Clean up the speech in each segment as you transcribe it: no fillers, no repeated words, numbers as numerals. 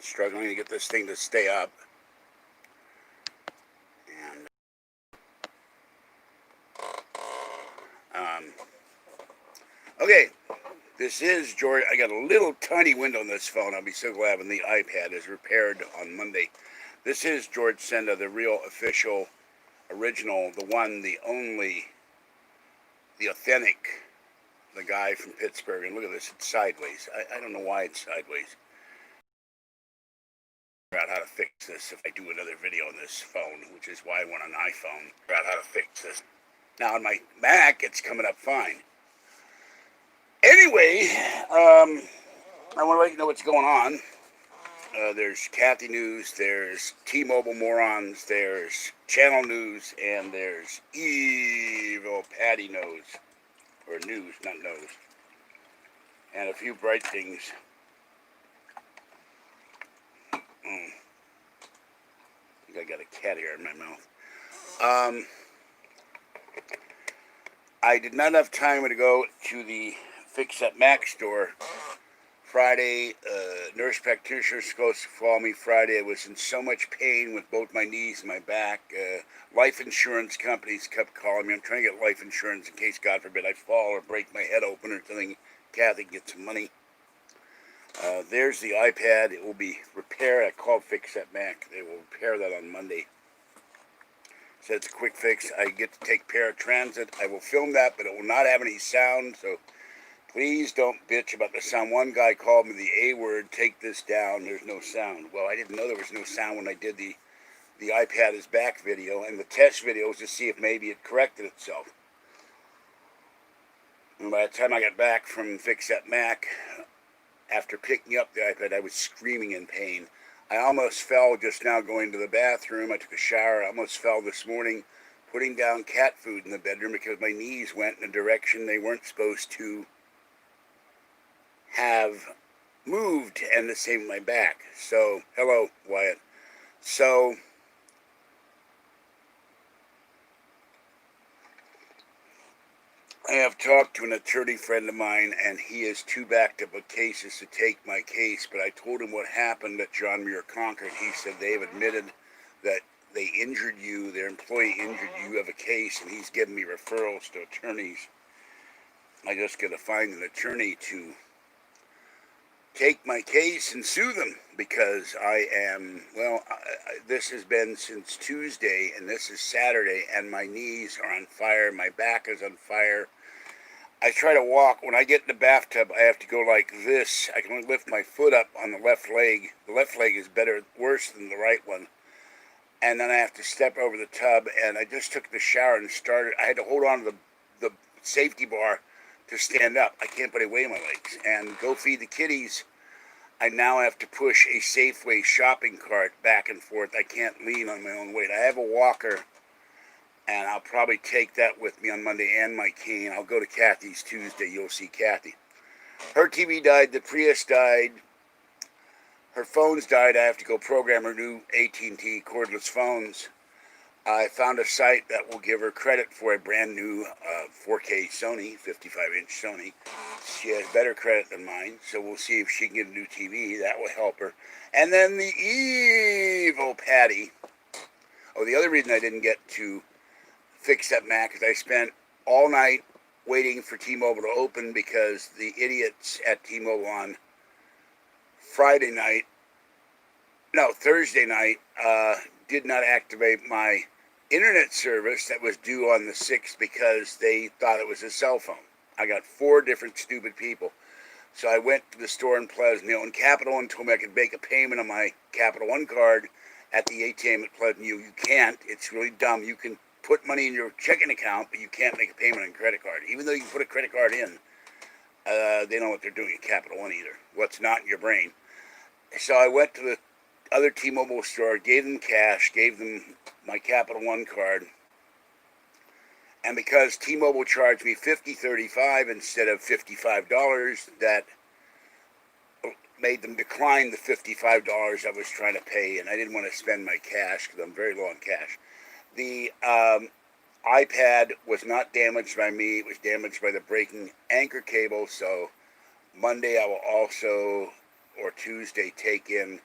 struggling to get this thing to stay up. And okay, this is George. I got a little tiny window on this phone. I'll be so glad when the iPad is repaired on Monday. This is George Senda, the real official, original, the one, the only, the authentic, the guy from Pittsburgh. And look at this, it's sideways. I don't know why it's sideways. Out how to fix this if I do another video on this phone, which is why I want an iPhone. Out how to fix this. Now on my Mac, it's coming up fine. Anyway, I want to let you know what's going on. There's Kathy News, there's T-Mobile Morons, there's Channel News, and there's Evil Patty Knows. Or News, not Nose. And a few bright things. I think I got a cat hair in my mouth. I did not have time to go to the Fix That Mac store Friday. Nurse practitioner was supposed to call me Friday. I was in so much pain with both my knees and my back. Life insurance companies kept calling me. I'm trying to get life insurance in case, God forbid, I fall or break my head open or something. Kathy can get some money. There's the iPad. It will be repaired. I called Fix That Mac. They will repair that on Monday. So it's a quick fix. I get to take paratransit. I will film that, but it will not have any sound, so please don't bitch about the sound. One guy called me the A word, take this down, there's no sound. Well, I didn't know there was no sound when I did the iPad is back video, and the test video was to see if maybe it corrected itself. And by the time I got back from Fix That Mac, after picking up the iPad, I was screaming in pain. I almost fell just now going to the bathroom. I took a shower. I almost fell this morning putting down cat food in the bedroom because my knees went in a direction they weren't supposed to have moved, and the same with my back. So, hello, Wyatt. So, I have talked to an attorney friend of mine, and he is too backed up with cases to take my case, but I told him what happened at John Muir Concord. He said they've admitted that they injured you, their employee injured you, you have a case, and he's given me referrals to attorneys. I just got to find an attorney to take my case and sue them, because I am, well, this has been since Tuesday, and this is Saturday, and my knees are on fire, my back is on fire. I try to walk. When I get in the bathtub, I have to go like this. I can only lift my foot up on the left leg. The left leg is worse than the right one. And then I have to step over the tub, and I just took the shower and started. I had to hold on to the safety bar to stand up. I can't put any weight on my legs. And go feed the kitties. I now have to push a Safeway shopping cart back and forth. I can't lean on my own weight. I have a walker, and I'll probably take that with me on Monday and my cane. I'll go to Kathy's Tuesday. You'll see Kathy. Her TV died. The Prius died. Her phones died. I have to go program her new AT&T cordless phones. I found a site that will give her credit for a brand new 4K Sony, 55-inch Sony. She has better credit than mine, so we'll see if she can get a new TV. That will help her. And then the Evil Patty. Oh, the other reason I didn't get to Fix That Mac is I spent all night waiting for T-Mobile to open because the idiots at T-Mobile on Thursday night, did not activate my internet service that was due on the 6th because they thought it was a cell phone. I got 4 different stupid people. So I went to the store in Pleasant Hill, and Capital One told me I could make a payment on my Capital One card at the ATM at Pleasant Hill. You can't. It's really dumb. You can put money in your checking account, but you can't make a payment on a credit card. Even though you can put a credit card in, they don't know what they're doing at Capital One either. What's not in your brain. So I went to the other T-Mobile store, gave them cash, gave them my Capital One card, and because T-Mobile charged me $50.35 instead of $55, that made them decline the $55 I was trying to pay, and I didn't want to spend my cash because I'm very low on cash. The iPad was not damaged by me. It was damaged by the breaking anchor cable, so Monday I will also, or Tuesday, take in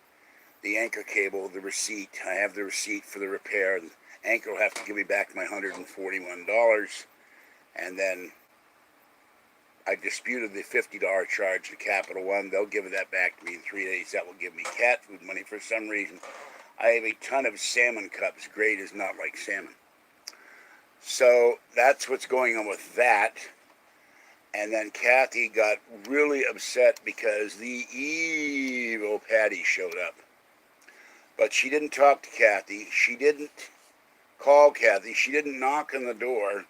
the Anchor cable, the receipt. I have the receipt for the repair. And Anchor will have to give me back my $141. And then I disputed the $50 charge to Capital One. They'll give that back to me in 3 days. That will give me cat food money. For some reason, I have a ton of salmon cups. Gray does not like salmon. So that's what's going on with that. And then Kathy got really upset because the evil Patty showed up. But she didn't talk to Kathy. She didn't call Kathy. She didn't knock on the door.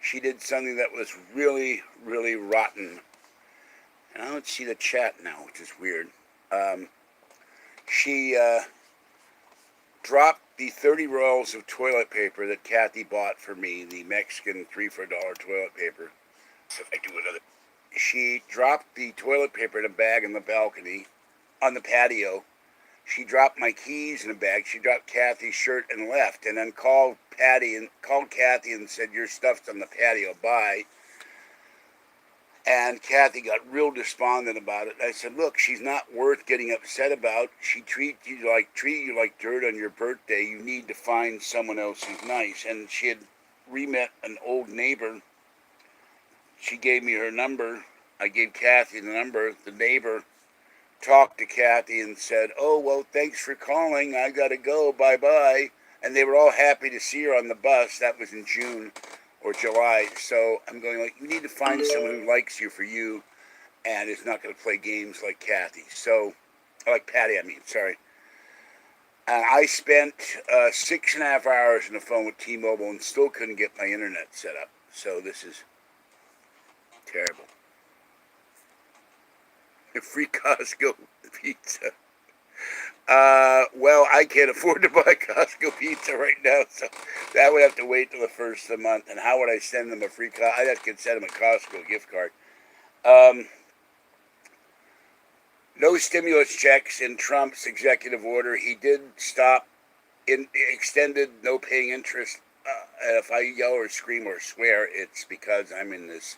She did something that was really, really rotten. And I don't see the chat now, which is weird. She dropped the 30 rolls of toilet paper that Kathy bought for me, the Mexican 3 for $1 toilet paper. So if I do another, she dropped the toilet paper in a bag on the balcony, on the patio. She dropped my keys in a bag. She dropped Kathy's shirt and left, and then called Kathy and said, "Your stuff's on the patio. Bye." And Kathy got real despondent about it. I said, "Look, she's not worth getting upset about. She treated you like dirt on your birthday. You need to find someone else who's nice." And she had re-met an old neighbor. She gave me her number. I gave Kathy the number. The neighbor talked to Kathy and said, "Oh, well, thanks for calling. I got to go. Bye-bye." And they were all happy to see her on the bus. That was in June or July. So I'm going like, you need to find someone who likes you for you and is not going to play games like Kathy. So, like Patty, sorry. And I spent 6.5 hours on the phone with T-Mobile and still couldn't get my internet set up. So this is terrible. Free Costco pizza. Well, I can't afford to buy Costco pizza right now, so that would have to wait till the first of the month. And how would I send them a free I'd have to send them a Costco gift card. No stimulus checks in Trump's executive order. He did stop, extended no paying interest. And if I yell or scream or swear, it's because I'm in this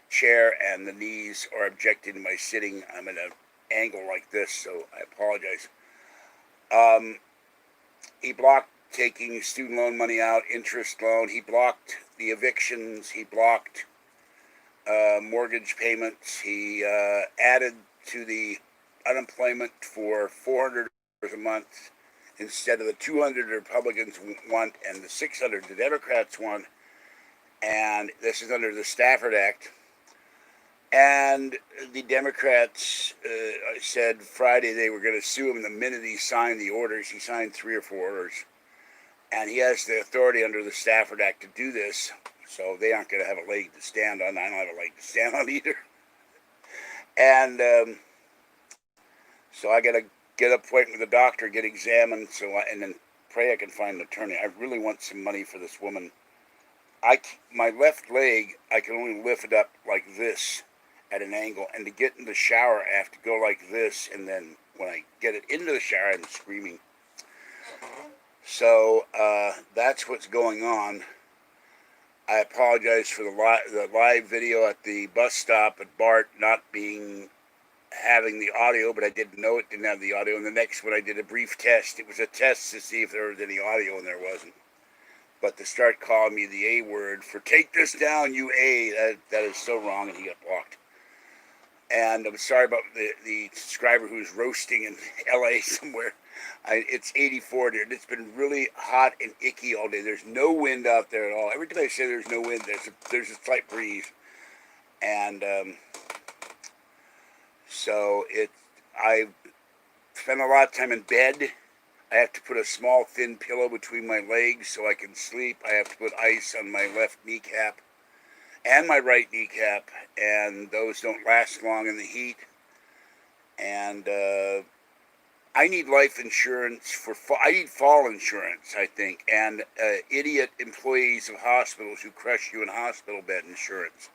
chair and the knees are objecting to my sitting. I'm in an angle like this, so I apologize. He blocked taking student loan money out, interest loan. He blocked the evictions. He blocked mortgage payments. He added to the unemployment for $400 a month instead of the $200 the Republicans want and the $600 the Democrats want. And this is under the Stafford Act. And the Democrats said Friday they were going to sue him the minute he signed the orders. He signed 3 or 4 orders. And he has the authority under the Stafford Act to do this. So they aren't going to have a leg to stand on. I don't have a leg to stand on either. And so I got to get an appointment with the doctor, get examined, and then pray I can find an attorney. I really want some money for this woman. My left leg, I can only lift it up like this at an angle, and to get in the shower I have to go like this, and then when I get it into the shower I'm screaming. So that's what's going on. I apologize for the live video at the bus stop at BART not having the audio, but I didn't know it didn't have the audio. And the next one I did a brief test. It was a test to see if there was any audio, and there wasn't. But to start calling me the A word for "take this down, you A," that is so wrong, and he got blocked. And I'm sorry about the subscriber who's roasting in LA somewhere. It's 84 there. It's been really hot and icky all day. There's no wind out there at all. Every time I say there's no wind, there's a slight breeze. And so I've spent a lot of time in bed. I have to put a small thin pillow between my legs so I can sleep. I have to put ice on my left kneecap and my right kneecap, and those don't last long in the heat. And I need life insurance I need fall insurance, I think, and idiot employees of hospitals who crush you in hospital bed insurance.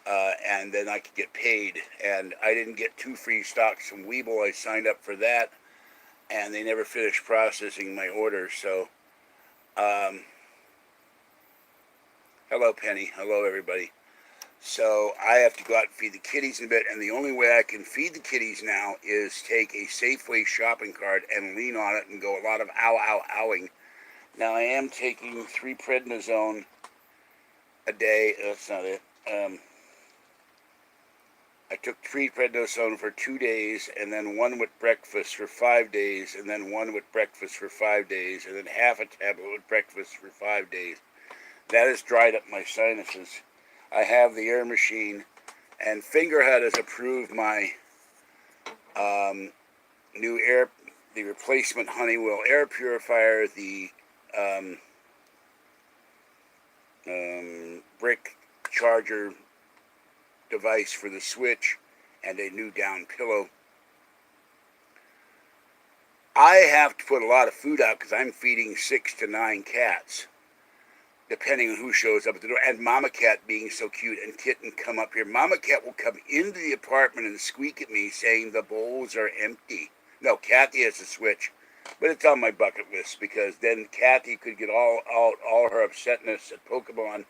And then I could get paid. And I didn't get 2 free stocks from Webull. I signed up for that, and they never finished processing my order. So, hello, Penny. Hello, everybody. So I have to go out and feed the kitties in a bit, and the only way I can feed the kitties now is take a Safeway shopping cart and lean on it and go a lot of ow, ow, owing. Now I am taking 3 prednisone a day. That's not it. I took 3 prednisone for 2 days, and then 1 with breakfast for 5 days, and then 1 with breakfast for 5 days, and then half a tablet with breakfast for 5 days. That has dried up my sinuses. I have the air machine, and Fingerhut has approved my the replacement Honeywell air purifier, the brick charger device for the switch, and a new down pillow. I have to put a lot of food out because I'm feeding 6 to 9 cats, depending on who shows up at the door. And Mama Cat being so cute, and Kitten come up here. Mama Cat will come into the apartment and squeak at me saying the bowls are empty. No, Kathy has a switch, but it's on my bucket list because then Kathy could get all her upsetness at Pokemon,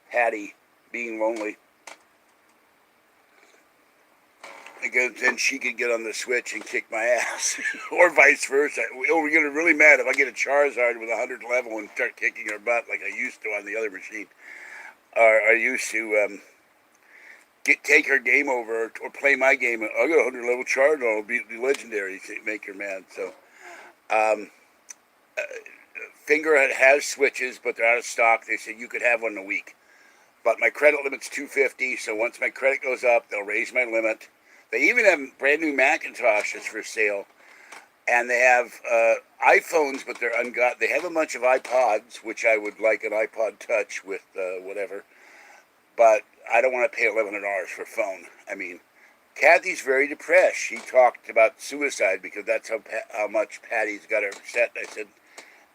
Patty being lonely. Because then she could get on the Switch and kick my ass, or vice versa. We're getting really mad if I get a Charizard with 100 level and start kicking her butt like I used to on the other machine. Or I used to take her game over or play my game. I got a 100 level Charizard, I'll be legendary to make her mad. So, Fingerhut has switches, but they're out of stock. They said you could have one in a week. But my credit limit's $250, so once my credit goes up, they'll raise my limit. They even have brand new Macintoshes for sale, and they have iPhones, but they're ungot. They have a bunch of iPods, which I would like an iPod Touch with whatever, but I don't want to pay $1,100 for a phone. I mean, Kathy's very depressed. She talked about suicide because that's how much Patty's got her upset. I said,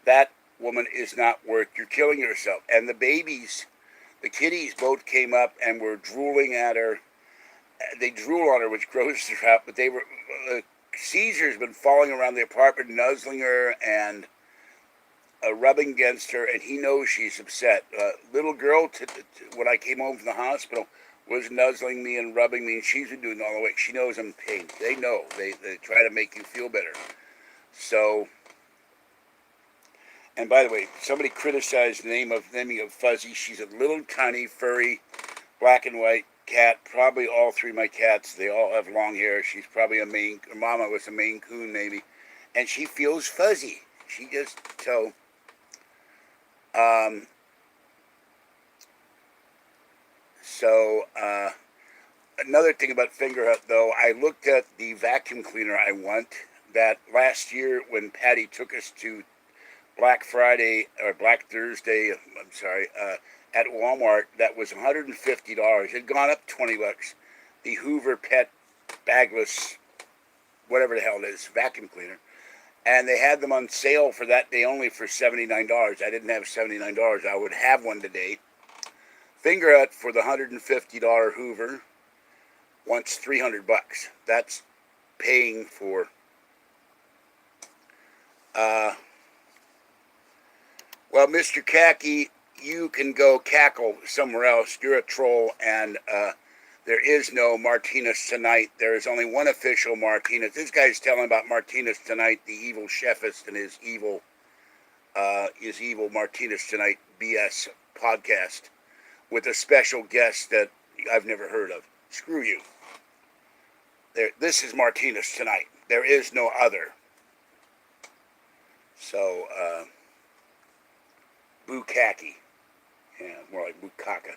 that woman is not worth. You're killing yourself. And the babies, the kitties, both came up and were drooling at her. They drool on her, which grosses her out, but they were, Caesar's been falling around the apartment, nuzzling her and rubbing against her, and he knows she's upset. Little girl, when I came home from the hospital, was nuzzling me and rubbing me, and she's been doing all the way. She knows I'm in pain. They know. They try to make you feel better. So, and by the way, somebody criticized the naming of Fuzzy. She's a little tiny, furry, black and white cat. Probably all 3 of my cats, they all have long hair. She's probably Mama was a Maine Coon maybe, and she feels fuzzy. She just, so, another thing about Fingerhut though, I looked at the vacuum cleaner I want. That last year when Patty took us to Black Friday, or Black Thursday, I'm sorry, at Walmart, that was $150. It had gone up $20. The Hoover Pet Bagless, whatever the hell it is, vacuum cleaner. And they had them on sale for that day only for $79. I didn't have $79. I would have one today. Fingerhut for the $150 Hoover wants $300. That's paying for well, Mr. Khaki, you can go cackle somewhere else. You're a troll, and there is no Martinez Tonight. There is only one official Martinez. This guy's telling about Martinez Tonight, the evil chefist, and his evil Martinez Tonight BS podcast with a special guest that I've never heard of. Screw you. This is Martinez Tonight. There is no other. So, Bukaki. Yeah, more like Bukaka.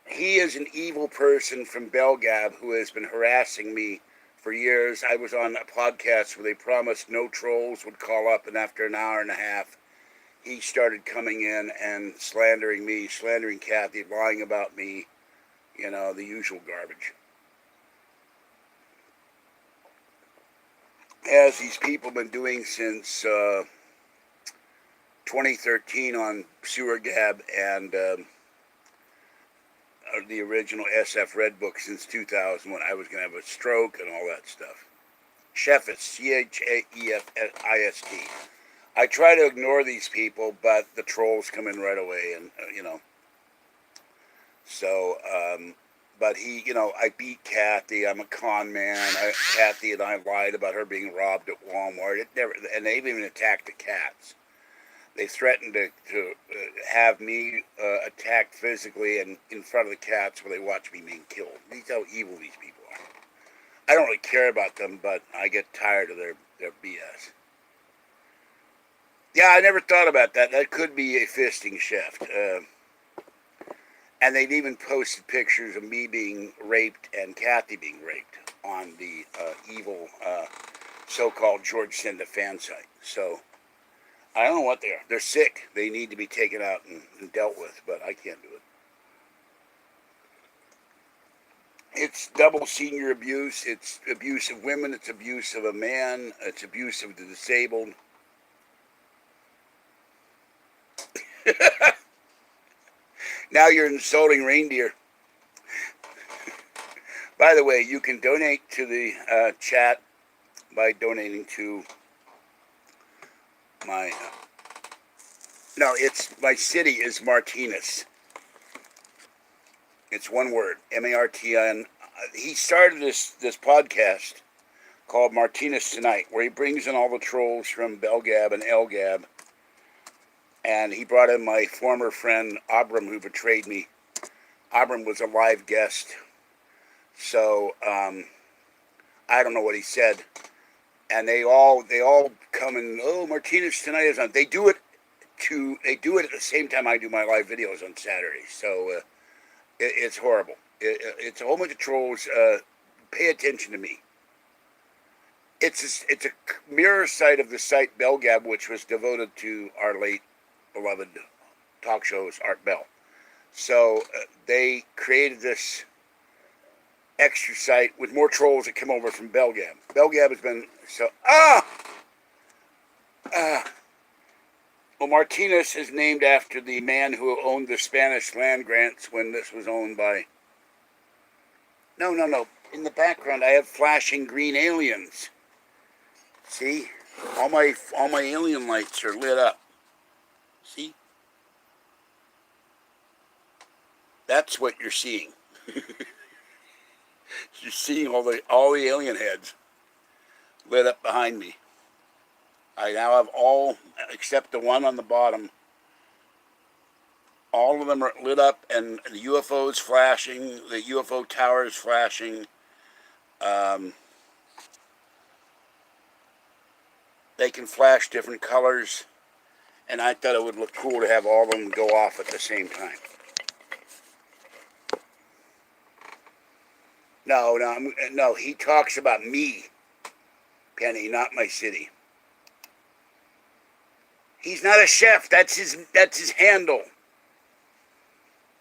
He is an evil person from Belgab who has been harassing me for years. I was on a podcast where they promised no trolls would call up, and after an hour and a half, he started coming in and slandering me, slandering Kathy, lying about me, you know, the usual garbage. As these people have been doing since 2013 on Sewer Gab and the original SF Red book since 2000 when I was going to have a stroke and all that stuff. Chefist, C-H-A-E-F-I-S-T. I try to ignore these people, but the trolls come in right away, and, you know. So, but he, I beat Kathy. I'm a con man. Kathy and I lied about her being robbed at Walmart. It never, and they've even attacked the cats. They threatened to have me attacked physically and in front of the cats where they watch me being killed. These how evil these people are. I don't really care about them, but I get tired of their BS. Yeah, I never thought about that. That could be a fisting shaft. And they've even posted pictures of me being raped and Kathy being raped on the evil so-called George Senda fan site. So I don't know what they are. They're sick. They need to be taken out and dealt with, but I can't do it. It's double senior abuse. It's abuse of women. It's abuse of a man. It's abuse of the disabled. Now you're insulting reindeer. By the way, you can donate to the chat by donating to my... my city is Martinez. It's one word, M-A-R-T-I-N. He started this podcast called Martinez Tonight, where he brings in all the trolls from Belgab and Elgab. And he brought in my former friend, Abram, who betrayed me. Abram was a live guest. So, I don't know what he said. And they all come and, Martinez Tonight is on. They do it at the same time I do my live videos on Saturdays. So, it's horrible. It's a whole bunch of trolls. Pay attention to me. It's a mirror site of the site Belgab, which was devoted to our late beloved talk shows, Art Bell. So they created this extra site with more trolls that come over from Belgab. Belgab has been well, Martinez is named after the man who owned the Spanish land grants when this was owned by... No. In the background, I have flashing green aliens. See? All my alien lights are lit up. See? That's what you're seeing. You're seeing all the alien heads lit up behind me. I now have all, except the one on the bottom, all of them are lit up, and the UFO's flashing, the UFO tower is flashing. They can flash different colors, and I thought it would look cool to have all of them go off at the same time. No, he talks about me, Penny, not my city. He's not a chef. That's his handle.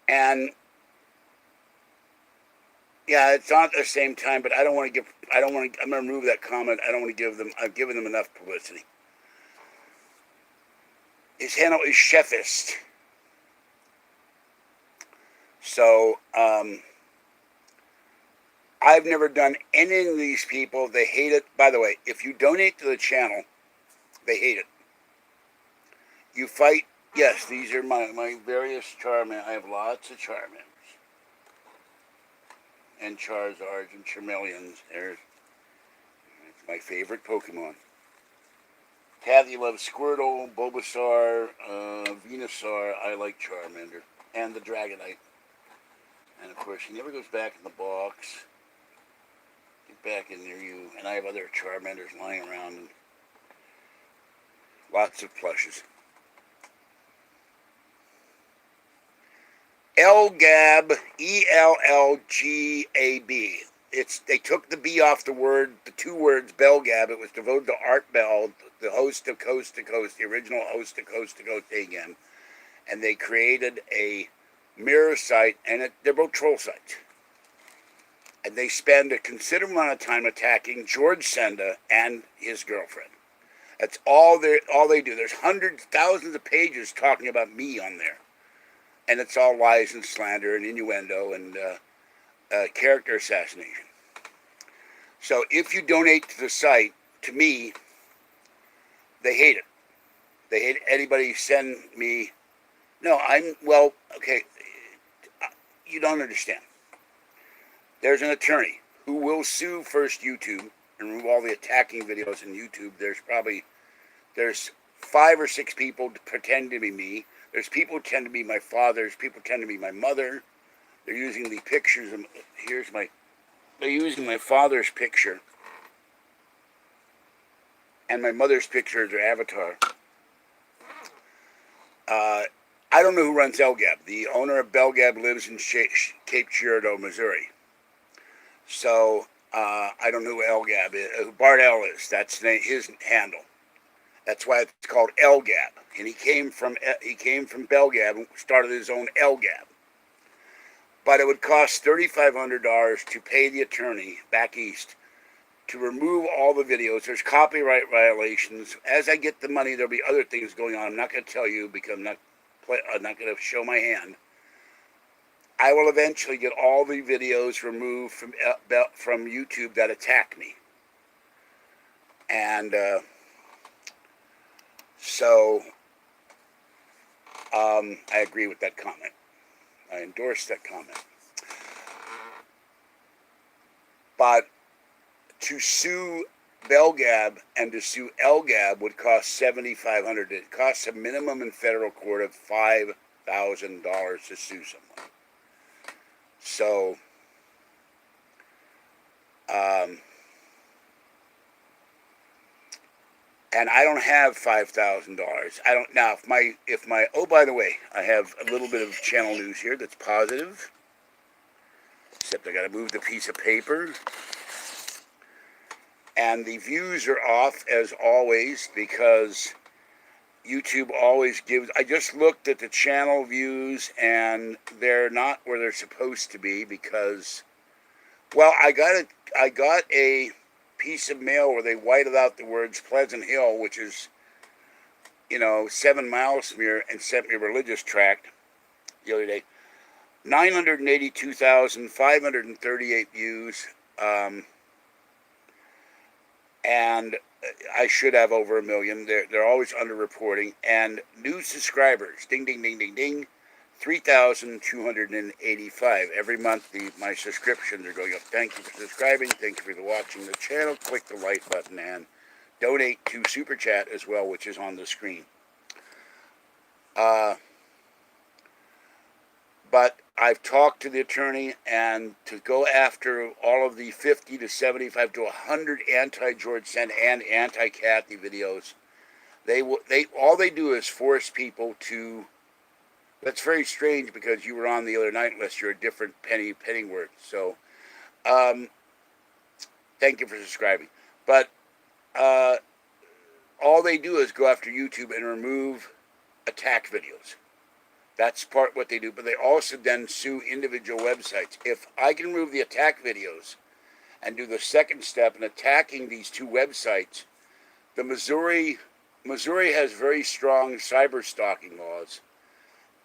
And yeah, it's not at the same time, but I'm going to remove that comment. I don't want to give them, I've given them enough publicity. His handle is Chefist. So, I've never done any of these people. They hate it. By the way, if you donate to the channel, they hate it. You fight. Yes, these are my various Charmanders. I have lots of Charmanders. And Charizards and Charmeleons. It's my favorite Pokemon. Kathy loves Squirtle, Bulbasaur, Venusaur. I like Charmander. And the Dragonite. And of course, he never goes back in the box. Get back in near you. And I have other Charmanders lying around. And lots of plushes. Elgab, E-L-L-G-A-B. They took the B off the two words, Belgab. It was devoted to Art Bell, the host of Coast to Coast, the original host of Coast to Coast AM. And they created a mirror site, and they're both troll sites. And they spend a considerable amount of time attacking George Senda and his girlfriend. That's all they do. There's hundreds, thousands of pages talking about me on there. And it's all lies and slander and innuendo and character assassination. So if you donate to the site, to me, they hate it. They hate anybody send me... No, okay. you don't understand. There's an attorney who will sue first YouTube and remove all the attacking videos in YouTube. There's 5 or 6 people pretend to be me. There's people who tend to be my father. There's people who tend to be my mother. They're using the pictures of, they're using my father's picture and my mother's picture as their avatar. I don't know who runs LGAB. The owner of BellGab lives in Cape Girardeau, Missouri. So I don't know who LGAB is. Who Bart L is. That's his handle. That's why it's called LGAB. And he came from BellGab and started his own LGAB. But it would cost $3,500 to pay the attorney back east to remove all the videos. There's copyright violations. As I get the money, there'll be other things going on. I'm not going to tell you because I'm not going to show my hand. I will eventually get all the videos removed from YouTube that attack me. And so I agree with that comment. I endorse that comment. But to sue BellGab and to sue LGAB would cost $7,500. It costs a minimum in federal court of $5,000 to sue someone. So, and I don't have $5,000. I don't now. If my oh, by the way, I have a little bit of channel news here that's positive. Except I got to move the piece of paper. And the views are off as always because YouTube always gives. I just looked at the channel views and they're not where they're supposed to be because, well, I got a piece of mail where they whited out the words Pleasant Hill, which is, 7 miles from here, and sent me a religious tract the other day. 982,538 views. And I should have over 1 million. They're always underreporting. And new subscribers, ding, ding, ding, ding, ding, 3,285. Every month, my subscriptions are going up. Thank you for subscribing. Thank you for watching the channel. Click the like button and donate to Super Chat as well, which is on the screen. But I've talked to the attorney, and to go after all of the 50 to 75 to 100 anti-George Sand and anti-Kathy videos, all they do is force people to. That's very strange because you were on the other night, unless you're a different Penny Penningworth. So, thank you for subscribing. But all they do is go after YouTube and remove attack videos. That's part what they do, but they also then sue individual websites. If I can remove the attack videos and do the second step in attacking these 2 websites, the Missouri has very strong cyber stalking laws,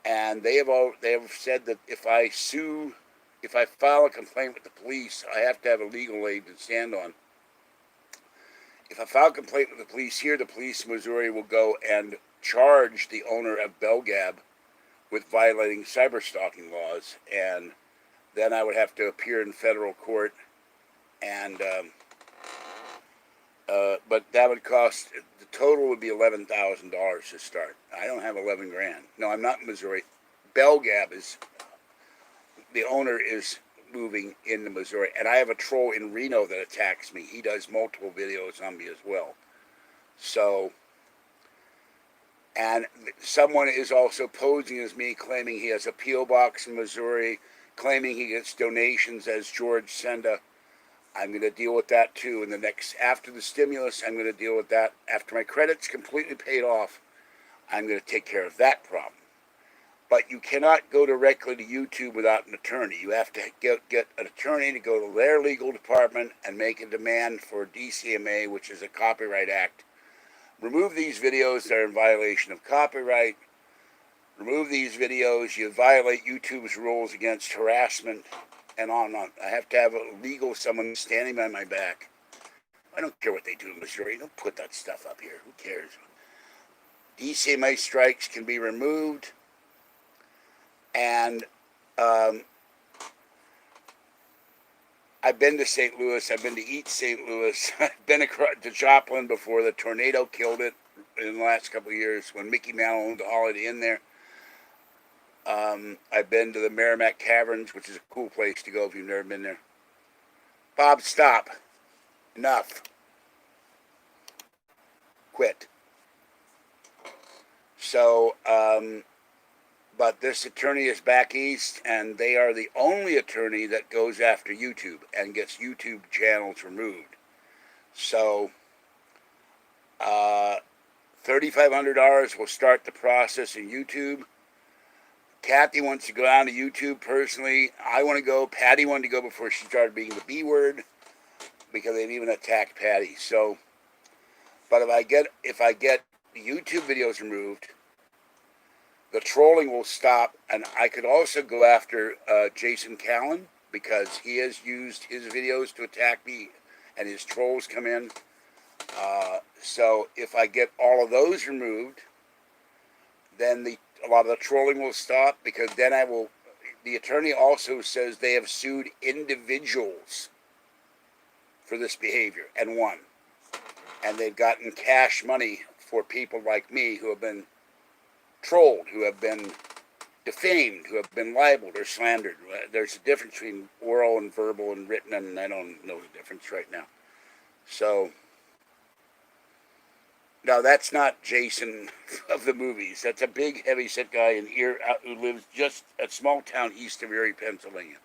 and they have said that if I file a complaint with the police, I have to have a legal aid to stand on. If I file a complaint with the police here, the police in Missouri will go and charge the owner of BellGab with violating cyber stalking laws, and then I would have to appear in federal court, and but that would cost, the total would be $11,000 to start. I don't have 11 grand. No, I'm not in Missouri. BellGab the owner is moving into Missouri, and I have a troll in Reno that attacks me. He does multiple videos on me as well. So, and someone is also posing as me, claiming he has a P.O. box in Missouri, claiming he gets donations as George Senda. I'm going to deal with that too after the stimulus. I'm going to deal with that. After my credit's completely paid off, I'm going to take care of that problem. But you cannot go directly to YouTube without an attorney. You have to get an attorney to go to their legal department and make a demand for DCMA, which is a Copyright Act. Remove these videos that are in violation of copyright. Remove these videos. You violate YouTube's rules against harassment, and on and on. I have to have someone standing by my back. I don't care what they do in Missouri. Don't put that stuff up here. Who cares? DCMA strikes can be removed, and I've been to St. Louis. I've been to East St. Louis. I've been to Joplin before the tornado killed it in the last couple of years when Mickey Mantle owned the Holiday Inn there. I've been to the Merrimack Caverns, which is a cool place to go if you've never been there. Bob, stop. Enough. Quit. So, but this attorney is back east, and they are the only attorney that goes after YouTube and gets YouTube channels removed. So, $3,500 will start the process in YouTube. Kathy wants to go down to YouTube personally. I want to go. Patty wanted to go before she started being the B word because they've even attacked Patty. So, but if I get YouTube videos removed, the trolling will stop, and I could also go after Jason Callan because he has used his videos to attack me, and his trolls come in. So if I get all of those removed, then a lot of the trolling will stop because then the attorney also says they have sued individuals for this behavior and won. And they've gotten cash money for people like me who have been trolled, who have been defamed, who have been libeled or slandered. There's a difference between oral and verbal and written, and I don't know the difference right now. So, no, that's not Jason of the movies. That's a big, heavy-set guy in here who lives just a small town east of Erie, Pennsylvania.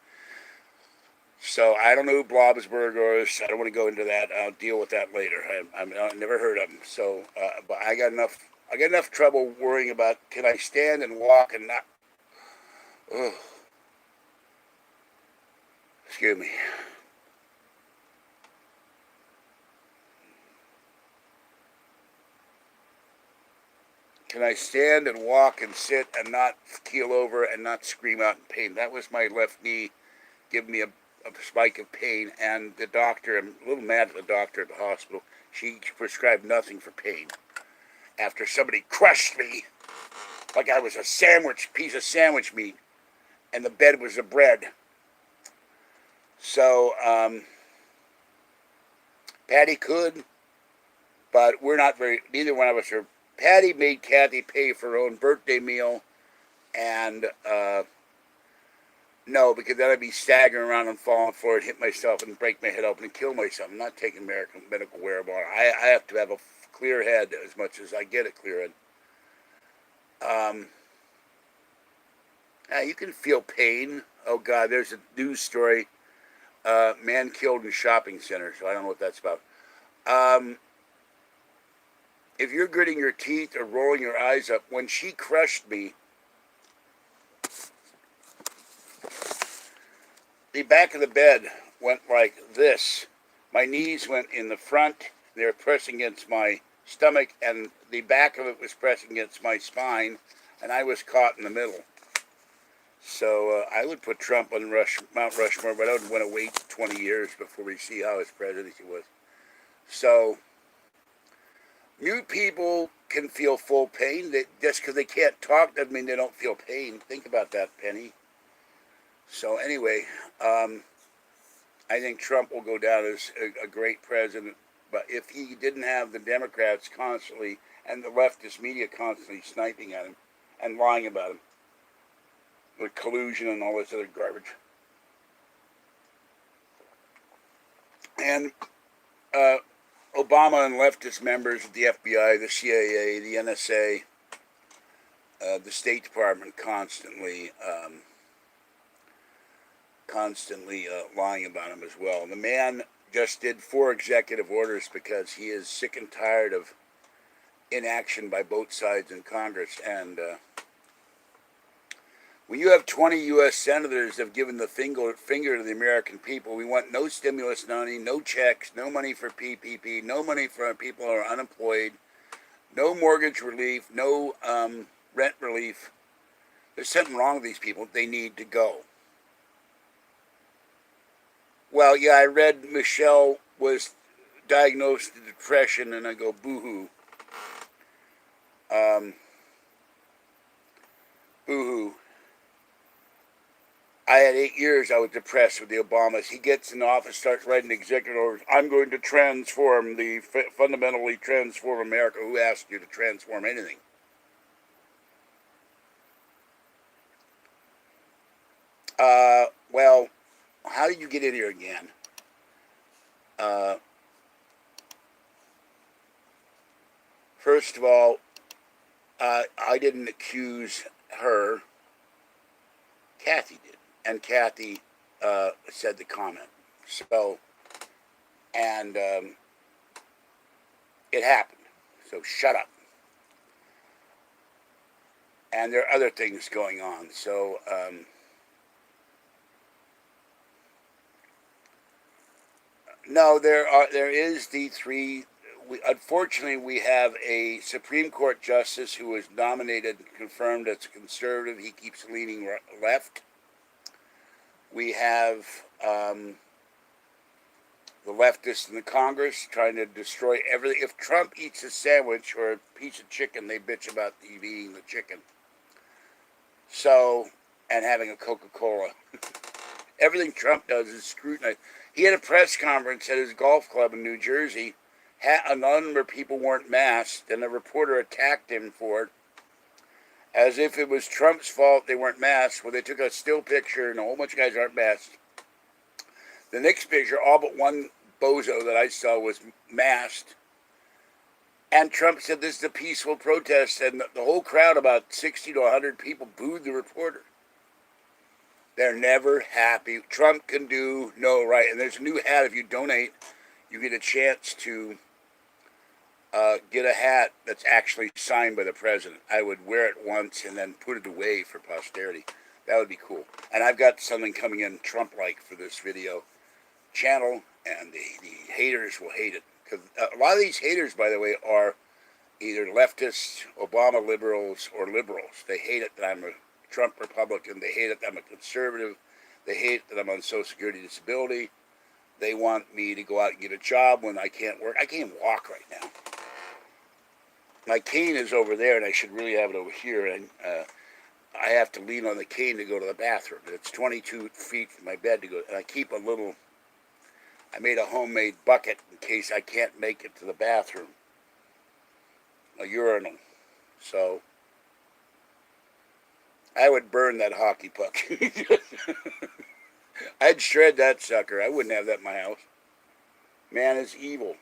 So I don't know who Blobsburg is. I don't want to go into that. I'll deal with that later. I've never heard of him. So, but I got enough trouble worrying about can I stand and walk and not. Oh, excuse me. Can I stand and walk and sit and not keel over and not scream out in pain? That was my left knee giving me a spike of pain, and the doctor, I'm a little mad at the doctor at the hospital. She prescribed nothing for pain. After somebody crushed me like I was a piece of sandwich meat, and the bed was the bread. So, Patty could, but neither one of us are. Patty made Kathy pay for her own birthday meal, and, no, because then I'd be staggering around and falling forward, hit myself and break my head open and kill myself. I'm not taking medical whereabout. I have to have a clear head as much as I get a clear head. You can feel pain. Oh, God, there's a news story. Man killed in shopping center, so I don't know what that's about. If you're gritting your teeth or rolling your eyes up, when she crushed me, the back of the bed went like this. My knees went in the front. They were pressing against my stomach, and the back of it was pressing against my spine, and I was caught in the middle. So I would put Trump on Mount Rushmore, but I would want to wait 20 years before we see how his presidency was. So mute people can feel full pain. Just because they can't talk doesn't mean they don't feel pain. Think about that, Penny. So anyway, I think Trump will go down as a great president. But if he didn't have the Democrats constantly and the leftist media constantly sniping at him and lying about him with collusion and all this other garbage. And Obama and leftist members of the FBI, the CIA, the NSA, the State Department constantly lying about him as well. The man just did 4 executive orders because he is sick and tired of inaction by both sides in Congress. And when you have 20 U.S. senators that have given the finger to the American people, we want no stimulus money, no checks, no money for PPP, no money for people who are unemployed, no mortgage relief, no rent relief. There's something wrong with these people. They need to go. Well, yeah, I read Michelle was diagnosed with depression, and I go, boo-hoo. Boo-hoo. I had 8 years I was depressed with the Obamas. He gets in office, starts writing executive orders. I'm going to fundamentally transform America. Who asked you to transform anything? Well, how did you get in here again? First of all, I didn't accuse her. Kathy did. And Kathy said the comment. So, and it happened. So shut up. And there are other things going on. So, no, there is the three. Unfortunately, we have a Supreme Court justice who was nominated and confirmed as a conservative. He keeps leaning left. We have the leftists in the Congress trying to destroy everything. If Trump eats a sandwich or a piece of chicken, they bitch about eating the chicken. So, and having a Coca-Cola. Everything Trump does is scrutinized. He had a press conference at his golf club in New Jersey. A number of people weren't masked, and a reporter attacked him for it, as if it was Trump's fault they weren't masked. Well, they took a still picture, and a whole bunch of guys aren't masked. The next picture, all but one bozo that I saw was masked. And Trump said this is a peaceful protest, and the whole crowd, about 60 to 100 people, booed the reporter. They're never happy. Trump can do no right. And there's a new hat. If you donate, you get a chance to get a hat that's actually signed by the president. I would wear it once and then put it away for posterity. That would be cool. And I've got something coming in Trump-like for this video channel, and the haters will hate it. Because a lot of these haters, by the way, are either leftists, Obama liberals, or liberals. They hate it that I'm a Trump Republican. They hate it that I'm a conservative. They hate that I'm on Social Security disability. They want me to go out and get a job when I can't work. I can't walk right now. My cane is over there, and I should really have it over here. And I have to lean on the cane to go to the bathroom. It's 22 feet from my bed to go. And I keep a little. I made a homemade bucket in case I can't make it to the bathroom. A urinal. So I would burn that hockey puck. I'd shred that sucker. I wouldn't have that in my house. Man is evil.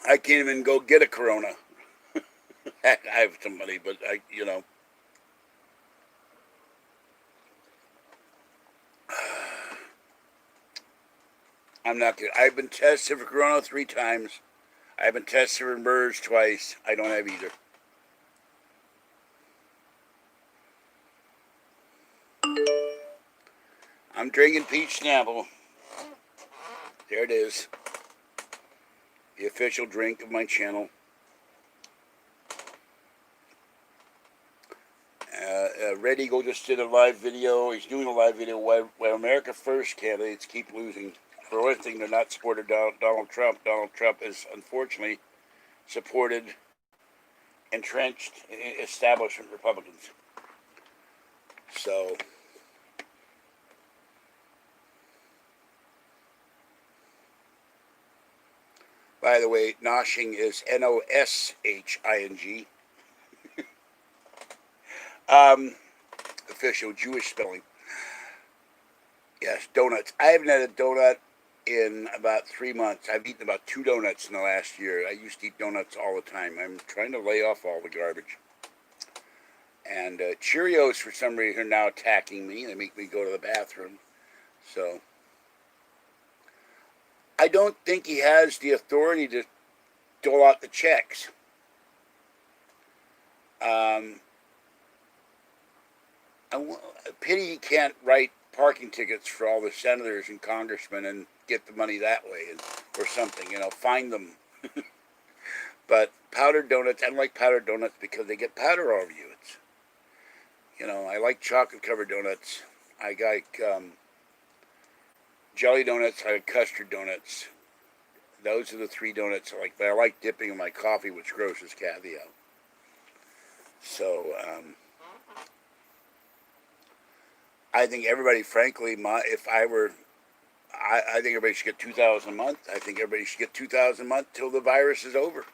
I can't even go get a Corona. I have some money, but I'm not good. I've been tested for Corona 3 times. I've been tested for MERS twice. I don't have either. I'm drinking peach Snapple. There it is. The official drink of my channel. Red Eagle just did a live video. He's doing a live video why America First candidates keep losing. For one thing, they're not supported Donald Trump. Donald Trump is unfortunately supported entrenched establishment Republicans. So, by the way, noshing is Noshing. Official Jewish spelling. Yes, donuts. I haven't had a donut in about 3 months. I've eaten about 2 donuts in the last year. I used to eat donuts all the time. I'm trying to lay off all the garbage. And Cheerios, for some reason, are now attacking me. They make me go to the bathroom. So, I don't think he has the authority to dole out the checks. Pity he can't write parking tickets for all the senators and congressmen and get the money that way, or something, find them. But powdered donuts, I don't like powdered donuts because they get powder all over you. I like chocolate-covered donuts. I like jelly donuts. I like custard donuts. Those are the 3 donuts I like. But I like dipping in my coffee, which grosses Kathy out. So, I think everybody, frankly, if I were, I think everybody should get 2,000 a month. I think everybody should get 2,000 a month till the virus is over,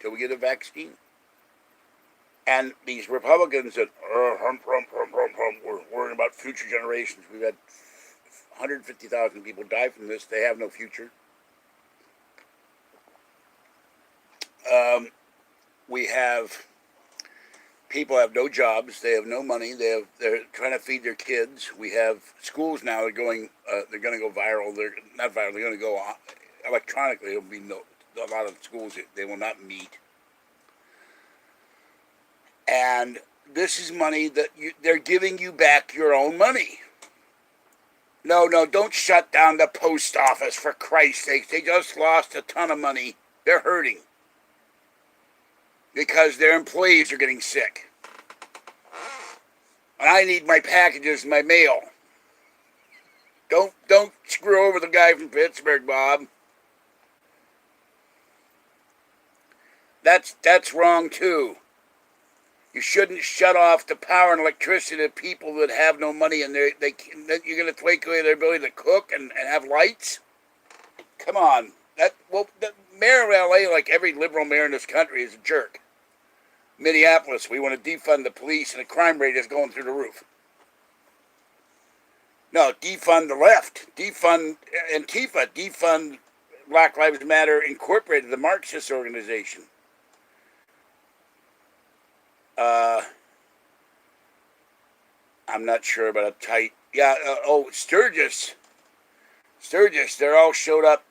till we get a vaccine. And these Republicans that we're worrying about future generations. We've had 150,000 people die from this. They have no future. We have people have no jobs. They have no money. They're trying to feed their kids. We have schools now. They're going to go viral. They're not viral. They're going to go electronically. It'll be a lot of schools. They will not meet. And this is money that they're giving you back your own money. No, don't shut down the post office, for Christ's sake. They just lost a ton of money. They're hurting because their employees are getting sick. And I need my packages, my mail. Don't screw over the guy from Pittsburgh, Bob. That's wrong too. You shouldn't shut off the power and electricity to people that have no money, and you're going to take away their ability to cook and have lights? Come on. The mayor of LA, like every liberal mayor in this country, is a jerk. Minneapolis, we want to defund the police, and the crime rate is going through the roof. No, defund the left. Defund Antifa. Defund Black Lives Matter Incorporated, the Marxist organization. I'm not sure about a tight. Yeah. Sturgis. They all showed up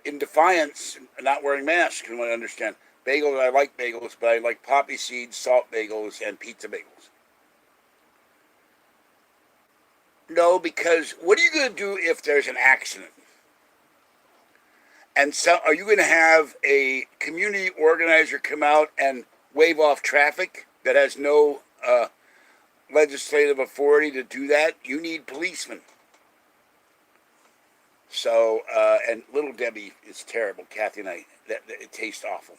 in defiance, not wearing masks. From what I understand, bagels. I like bagels, but I like poppy seeds, salt bagels, and pizza bagels. No, because what are you going to do if there's an accident? And so, are you going to have a community organizer come out and wave off traffic that has no legislative authority to do that? You need policemen. So, and Little Debbie is terrible. Kathy and I, it tastes awful.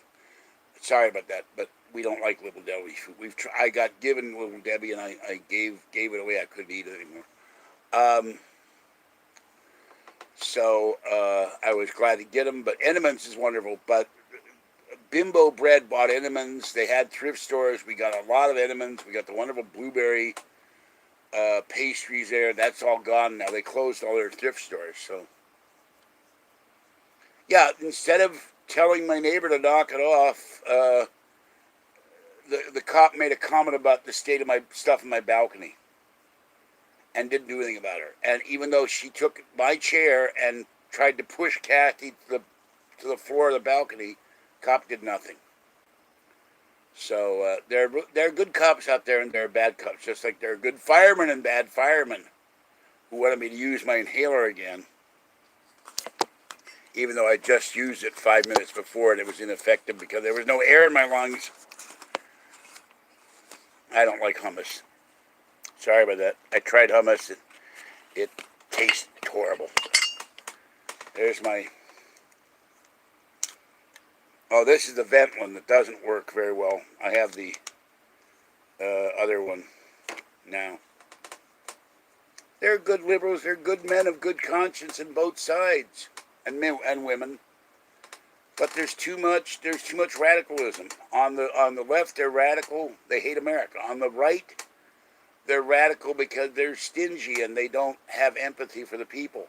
Sorry about that, but we don't like Little Debbie food. I got given Little Debbie, and I gave it away. I couldn't eat it anymore. So I was glad to get them. But Entenmann's is wonderful. But Bimbo Bread bought Entenmann's. They had thrift stores. We got a lot of Entenmann's. We got the wonderful blueberry pastries there. That's all gone now. They closed all their thrift stores. So, yeah, instead of telling my neighbor to knock it off, the cop made a comment about the state of my stuff in my balcony and didn't do anything about her. And even though she took my chair and tried to push Kathy to the floor of the balcony, cop did nothing. So there are good cops out there, and there are bad cops, just like there are good firemen and bad firemen who wanted me to use my inhaler again, even though I just used it 5 minutes before and it was ineffective because there was no air in my lungs. I don't like hummus. Sorry about that. I tried hummus. It tastes horrible. There's my... Oh, this is the vent one that doesn't work very well. I have the other one now. They're good liberals. They're good men of good conscience in both sides, and women. But there's too much radicalism. On the left, they're radical. They hate America. On the right, they're radical because they're stingy and they don't have empathy for the people.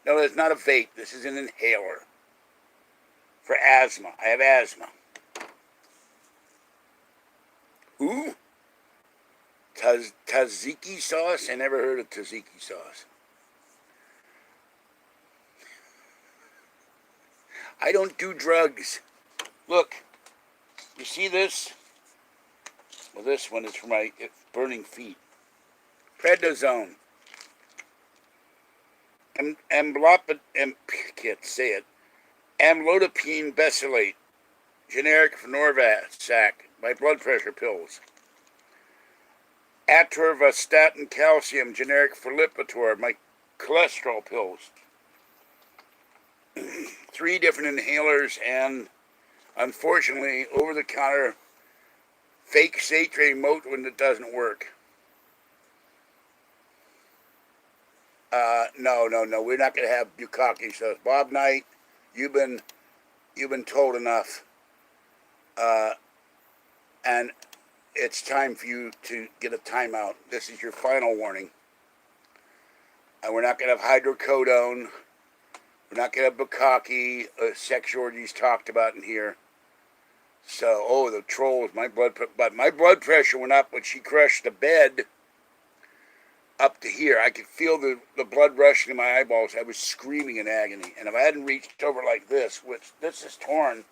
No, it's not a vape. This is an inhaler. For asthma. I have asthma. Who? Tzatziki sauce? I never heard of tzatziki sauce. I don't do drugs. Look. You see this? Well, this one is for my burning feet. Prednisone. Can't say it. Amlodipine Besylate, generic for Norvasac, my blood pressure pills. Atorvastatin Calcium, generic for Lipitor, my cholesterol pills. 3 different inhalers and, unfortunately, over-the-counter fake Satray Motin that doesn't work. No, we're not going to have bukkake sauce. Bob Knight, you've been told enough, and it's time for you to get a timeout. This is your final warning. We're not going to have hydrocodone. We're not going to have bukkake, sex orgies talked about in here. So, the trolls, my blood pressure went up when she crushed the bed up to here. I could feel the blood rushing to my eyeballs. I was screaming in agony. And if I hadn't reached over like this, which this is torn,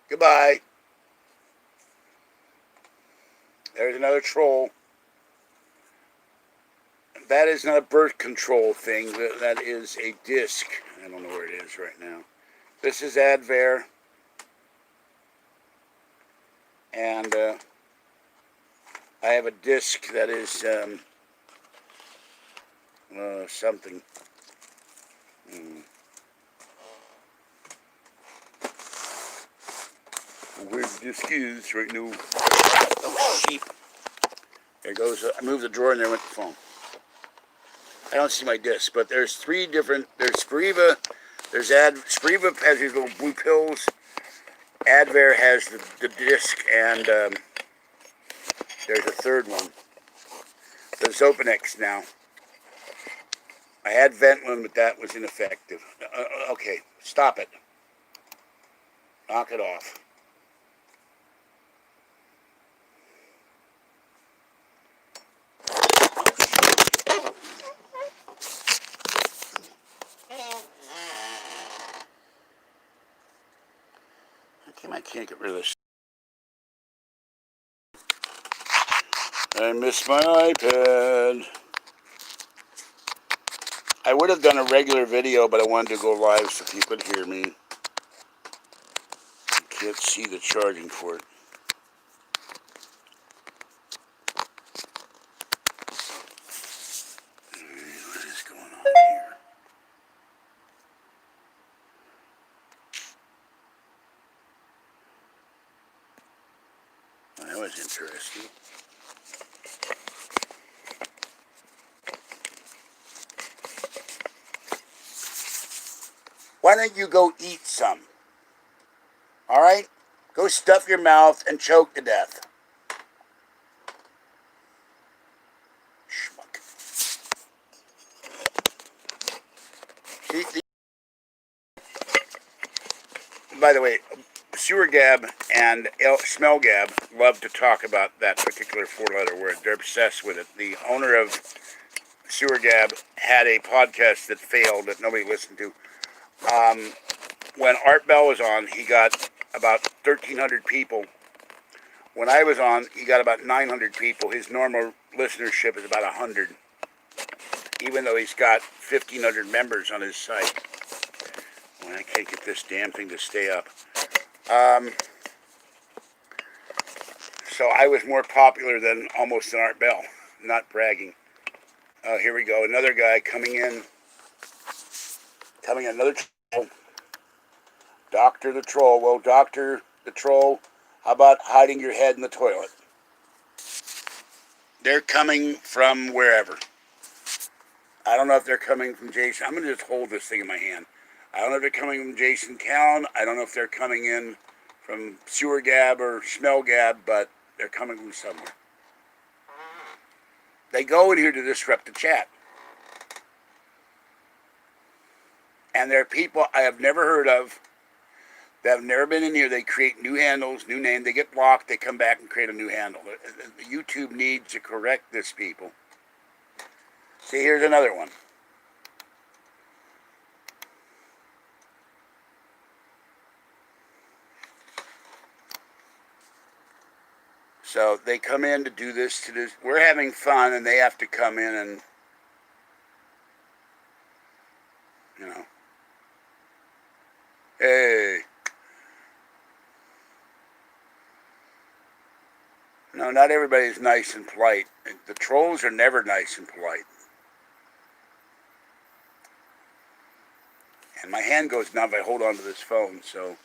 goodbye. There's another troll. That is not a birth control thing. That is a disc. I don't know where it is right now. This is Advair. And I have a disc that is something. Where the disc is right now. Oh, sheep. There goes. I moved the drawer and there went the phone. I don't see my disc, but there's three different. There's Spiriva. Spiriva has these little blue pills. Advair has the disc, and there's a third one. The Xopenex now. I had Ventolin, but that was ineffective. Okay, stop it. Knock it off. I can't get rid of this. I miss my iPad. I would have done a regular video, but I wanted to go live so people could hear me. I can't see the charging for it. What is going on here? That was interesting. Why don't you go eat some? All right? Go stuff your mouth and choke to death. Schmuck. By the way, Sewer Gab and Smell Gab love to talk about that particular four-letter word. They're obsessed with it. The owner of Sewer Gab had a podcast that failed that nobody listened to. When Art Bell was on, he got about 1,300 people. When I was on, he got about 900 people. His normal listenership is about 100, even though he's got 1,500 members on his site. Well, I can't get this damn thing to stay up. So I was more popular than almost an Art Bell. Not bragging. Here we go. Another guy coming in. Another troll. Dr. the Troll. Well, Dr. the Troll, how about hiding your head in the toilet? They're coming from wherever. I don't know if they're coming from Jason. I'm going to just hold this thing in my hand. I don't know if they're coming from Jason Callan. I don't know if they're coming in from Sewer Gab or Smell Gab, but they're coming from somewhere. They go in here to disrupt the chat. And there are people I have never heard of that have never been in here. They create new handles, new name. They get blocked. They come back and create a new handle. YouTube needs to correct this, people. See, here's another one. So they come in to do this, to this. We're having fun, and they have to come in and, you know, hey. No, not everybody's nice and polite. The trolls are never nice and polite. And my hand goes numb if I hold on to this phone, so.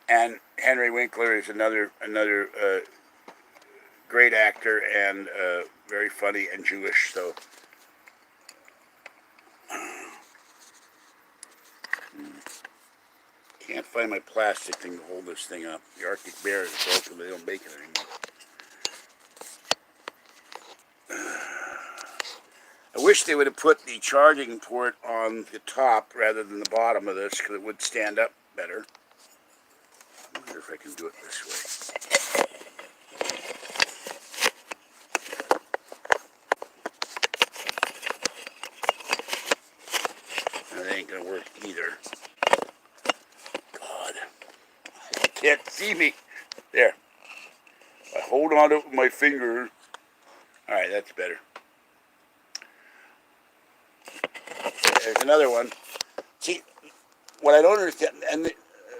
And Henry Winkler is another great actor and very funny and Jewish. So can't find my plastic thing to hold this thing up. The Arctic Bear is broken. They don't make it anymore. I wish they would have put the charging port on the top rather than the bottom of this, because it would stand up better. I wonder if I can do it this way. That ain't gonna work either. God, I can't see me. There. I hold on to it with my finger. All right, that's better. There's another one. See, what I don't understand,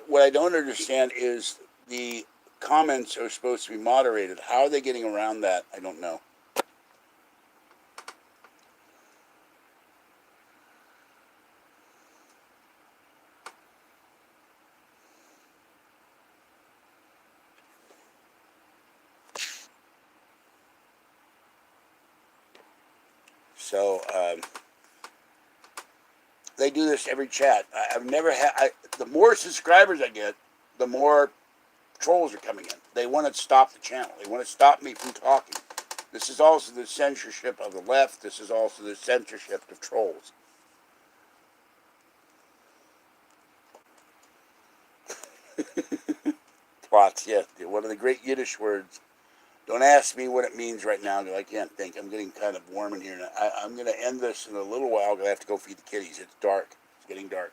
what I don't understand is the comments are supposed to be moderated. How are they getting around that? I don't know. So they do this every chat. I've never had. The more subscribers I get, the more trolls are coming in. They want to stop the channel. They want to stop me from talking. This is also the censorship of the left. This is also the censorship of trolls. Plots, yes. One of the great Yiddish words. Don't ask me what it means right now, because I can't think. I'm getting kind of warm in here. I'm going to end this in a little while, because I have to go feed the kitties. It's dark. It's getting dark.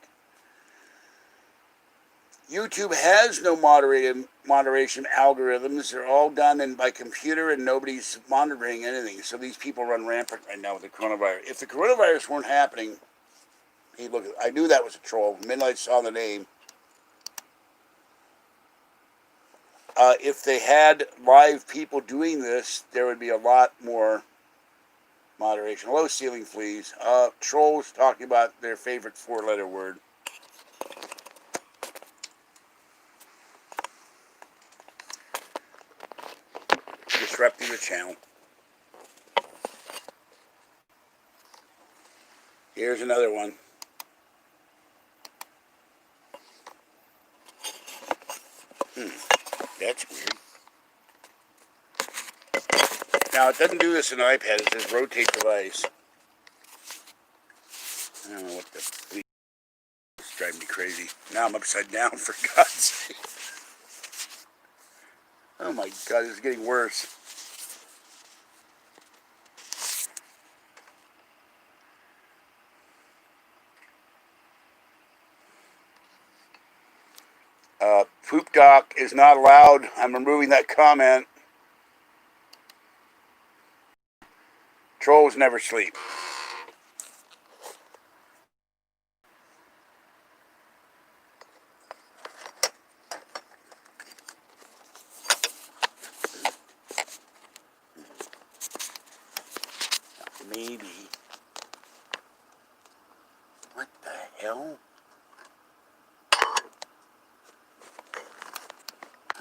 YouTube has no moderation algorithms. They're all done by computer, and nobody's monitoring anything. So these people run rampant right now with the coronavirus. If the coronavirus weren't happening, hey, look, I knew that was a troll. The minute I saw the name. If they had live people doing this, there would be a lot more moderation. Hello, ceiling fleas. Trolls talking about their favorite four-letter word. Disrupting the channel. Here's another one. That's weird. Now, it doesn't do this in an iPad. It says rotate device. I don't know what the please. It's driving me crazy. Now I'm upside down, for God's sake. Oh my God, this is getting worse. Poop Doc is not allowed. I'm removing that comment. Trolls never sleep. Maybe. What the hell?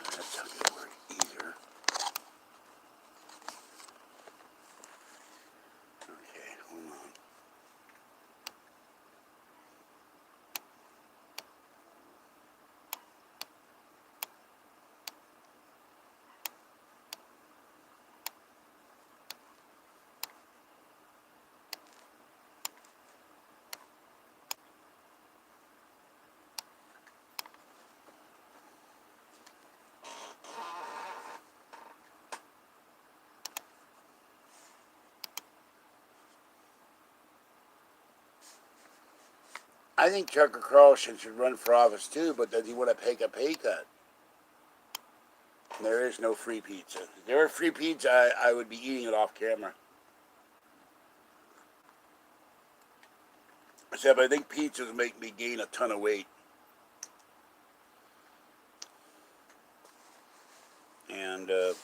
That's not going to work either. Okay, hold on. I think Tucker Carlson should run for office too, but does he want to take a pay cut? There is no free pizza. If there were free pizza, I would be eating it off camera. Except I think pizzas make me gain a ton of weight. And what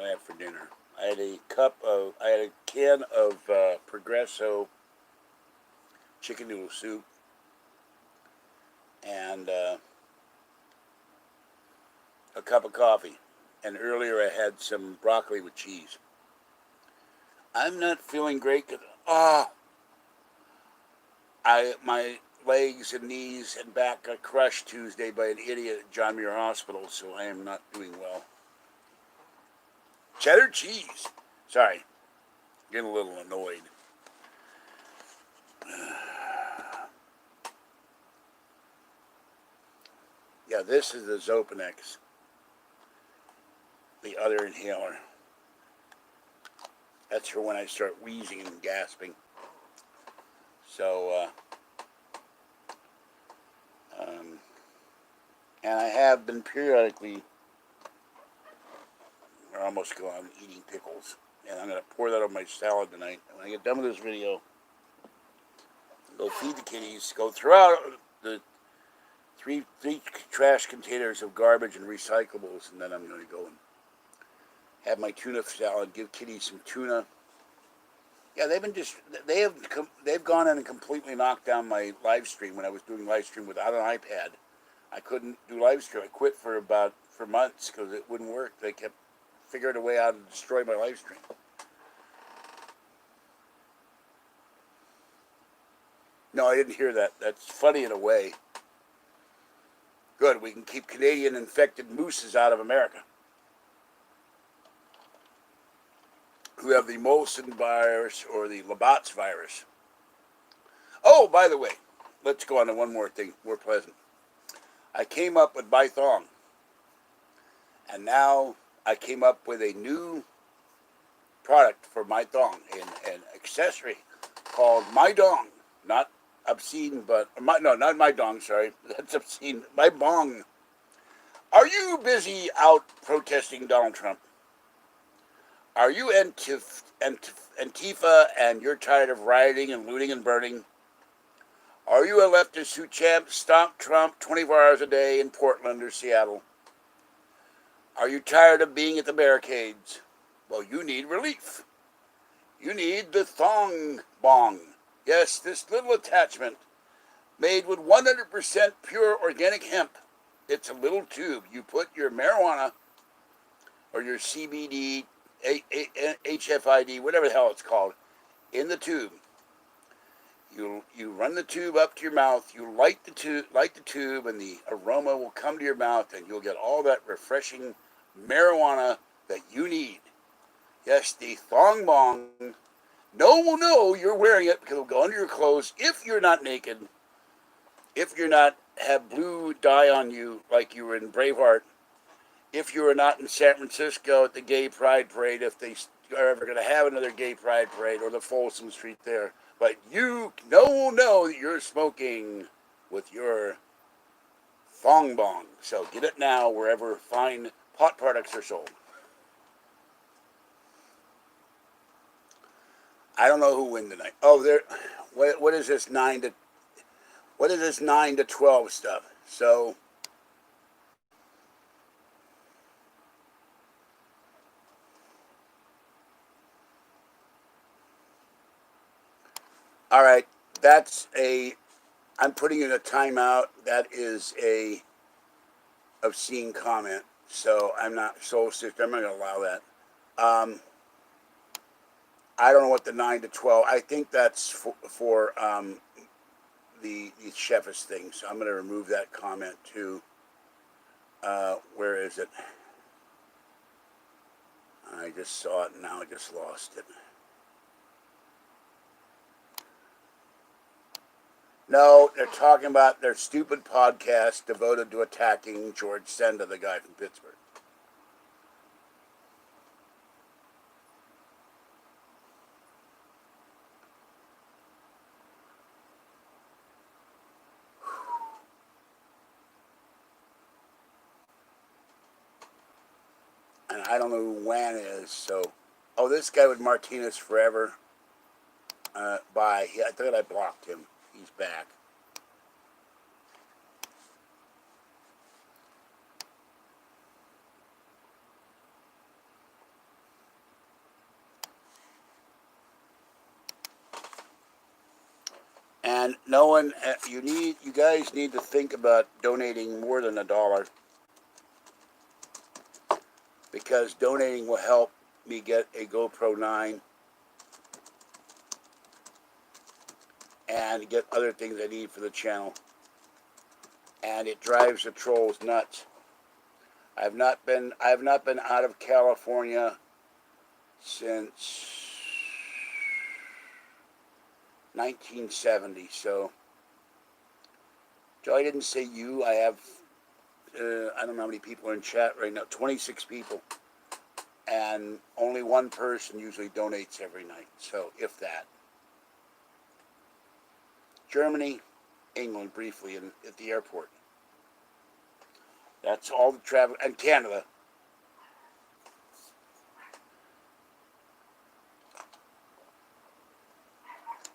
I had for dinner, I had a can of Progresso chicken noodle soup, and a cup of coffee. And earlier I had some broccoli with cheese. I'm not feeling great because my legs and knees and back got crushed Tuesday by an idiot at John Muir Hospital, so I am not doing well. Cheddar cheese. Sorry, getting a little annoyed. Yeah, this is the Xopenex, the other inhaler. That's for when I start wheezing and gasping. So, and I have been periodically, we're almost gone, eating pickles. And I'm going to pour that on my salad tonight. And when I get done with this video, go feed the kitties, go throw out the three trash containers of garbage and recyclables, and then I'm going to go and have my tuna salad, give kitties some tuna. Yeah, they've gone in and completely knocked down my live stream when I was doing live stream without an iPad. I couldn't do live stream. I quit for months because it wouldn't work. They kept figuring a way out to destroy my live stream. No, I didn't hear that. That's funny in a way. Good, we can keep Canadian infected mooses out of America, who have the Molson virus or the Labatt's virus. Oh, by the way, let's go on to one more thing, more pleasant. I came up with Bythong, and now I came up with a new product for my thong, an accessory called My Dong. Not obscene, but not My Dong, sorry. That's obscene. My Bong. Are you busy out protesting Donald Trump? Are you Antifa and you're tired of rioting and looting and burning? Are you a leftist who stomp Trump 24 hours a day in Portland or Seattle? Are you tired of being at the barricades? Well, you need relief. You need the Thong Bong. Yes, this little attachment made with 100% pure organic hemp. It's a little tube. You put your marijuana or your CBD, HFID, whatever the hell it's called, in the tube. You run the tube up to your mouth. You light the tube, and the aroma will come to your mouth, and you'll get all that refreshing marijuana that you need. Yes, the Thong Bong. No one will know you're wearing it because it'll go under your clothes if you're not naked. If you're not have blue dye on you like you were in Braveheart. If you are not in San Francisco at the Gay Pride Parade, if they are ever going to have another Gay Pride Parade or the Folsom Street there. But no one will know that you're smoking with your Thong Bong. So get it now wherever fine pot products are sold. I don't know who win tonight. Oh, what is this 9 to 12 stuff? So all right, I'm putting in a timeout. That is a obscene comment. So I'm not so sick. I'm not going to allow that. I don't know what the 9 to 12. I think that's for the chef's thing. So I'm going to remove that comment too. Where is it? I just saw it and now I just lost it. No, they're talking about their stupid podcast devoted to attacking George Senda, the guy from Pittsburgh. And I don't know who Wan is, so... Oh, this guy with Martinez Forever. Bye. Yeah, I thought I blocked him. He's back. And no one, you guys need to think about donating more than $1, because donating will help me get a GoPro 9 and get other things I need for the channel. And it drives the trolls nuts. I have not been out of California since 1970. So, Joe, I didn't say you. I have, I don't know how many people are in chat right now. 26 people. And only one person usually donates every night. So, if that. Germany, England, briefly, at the airport. That's all the travel. And Canada.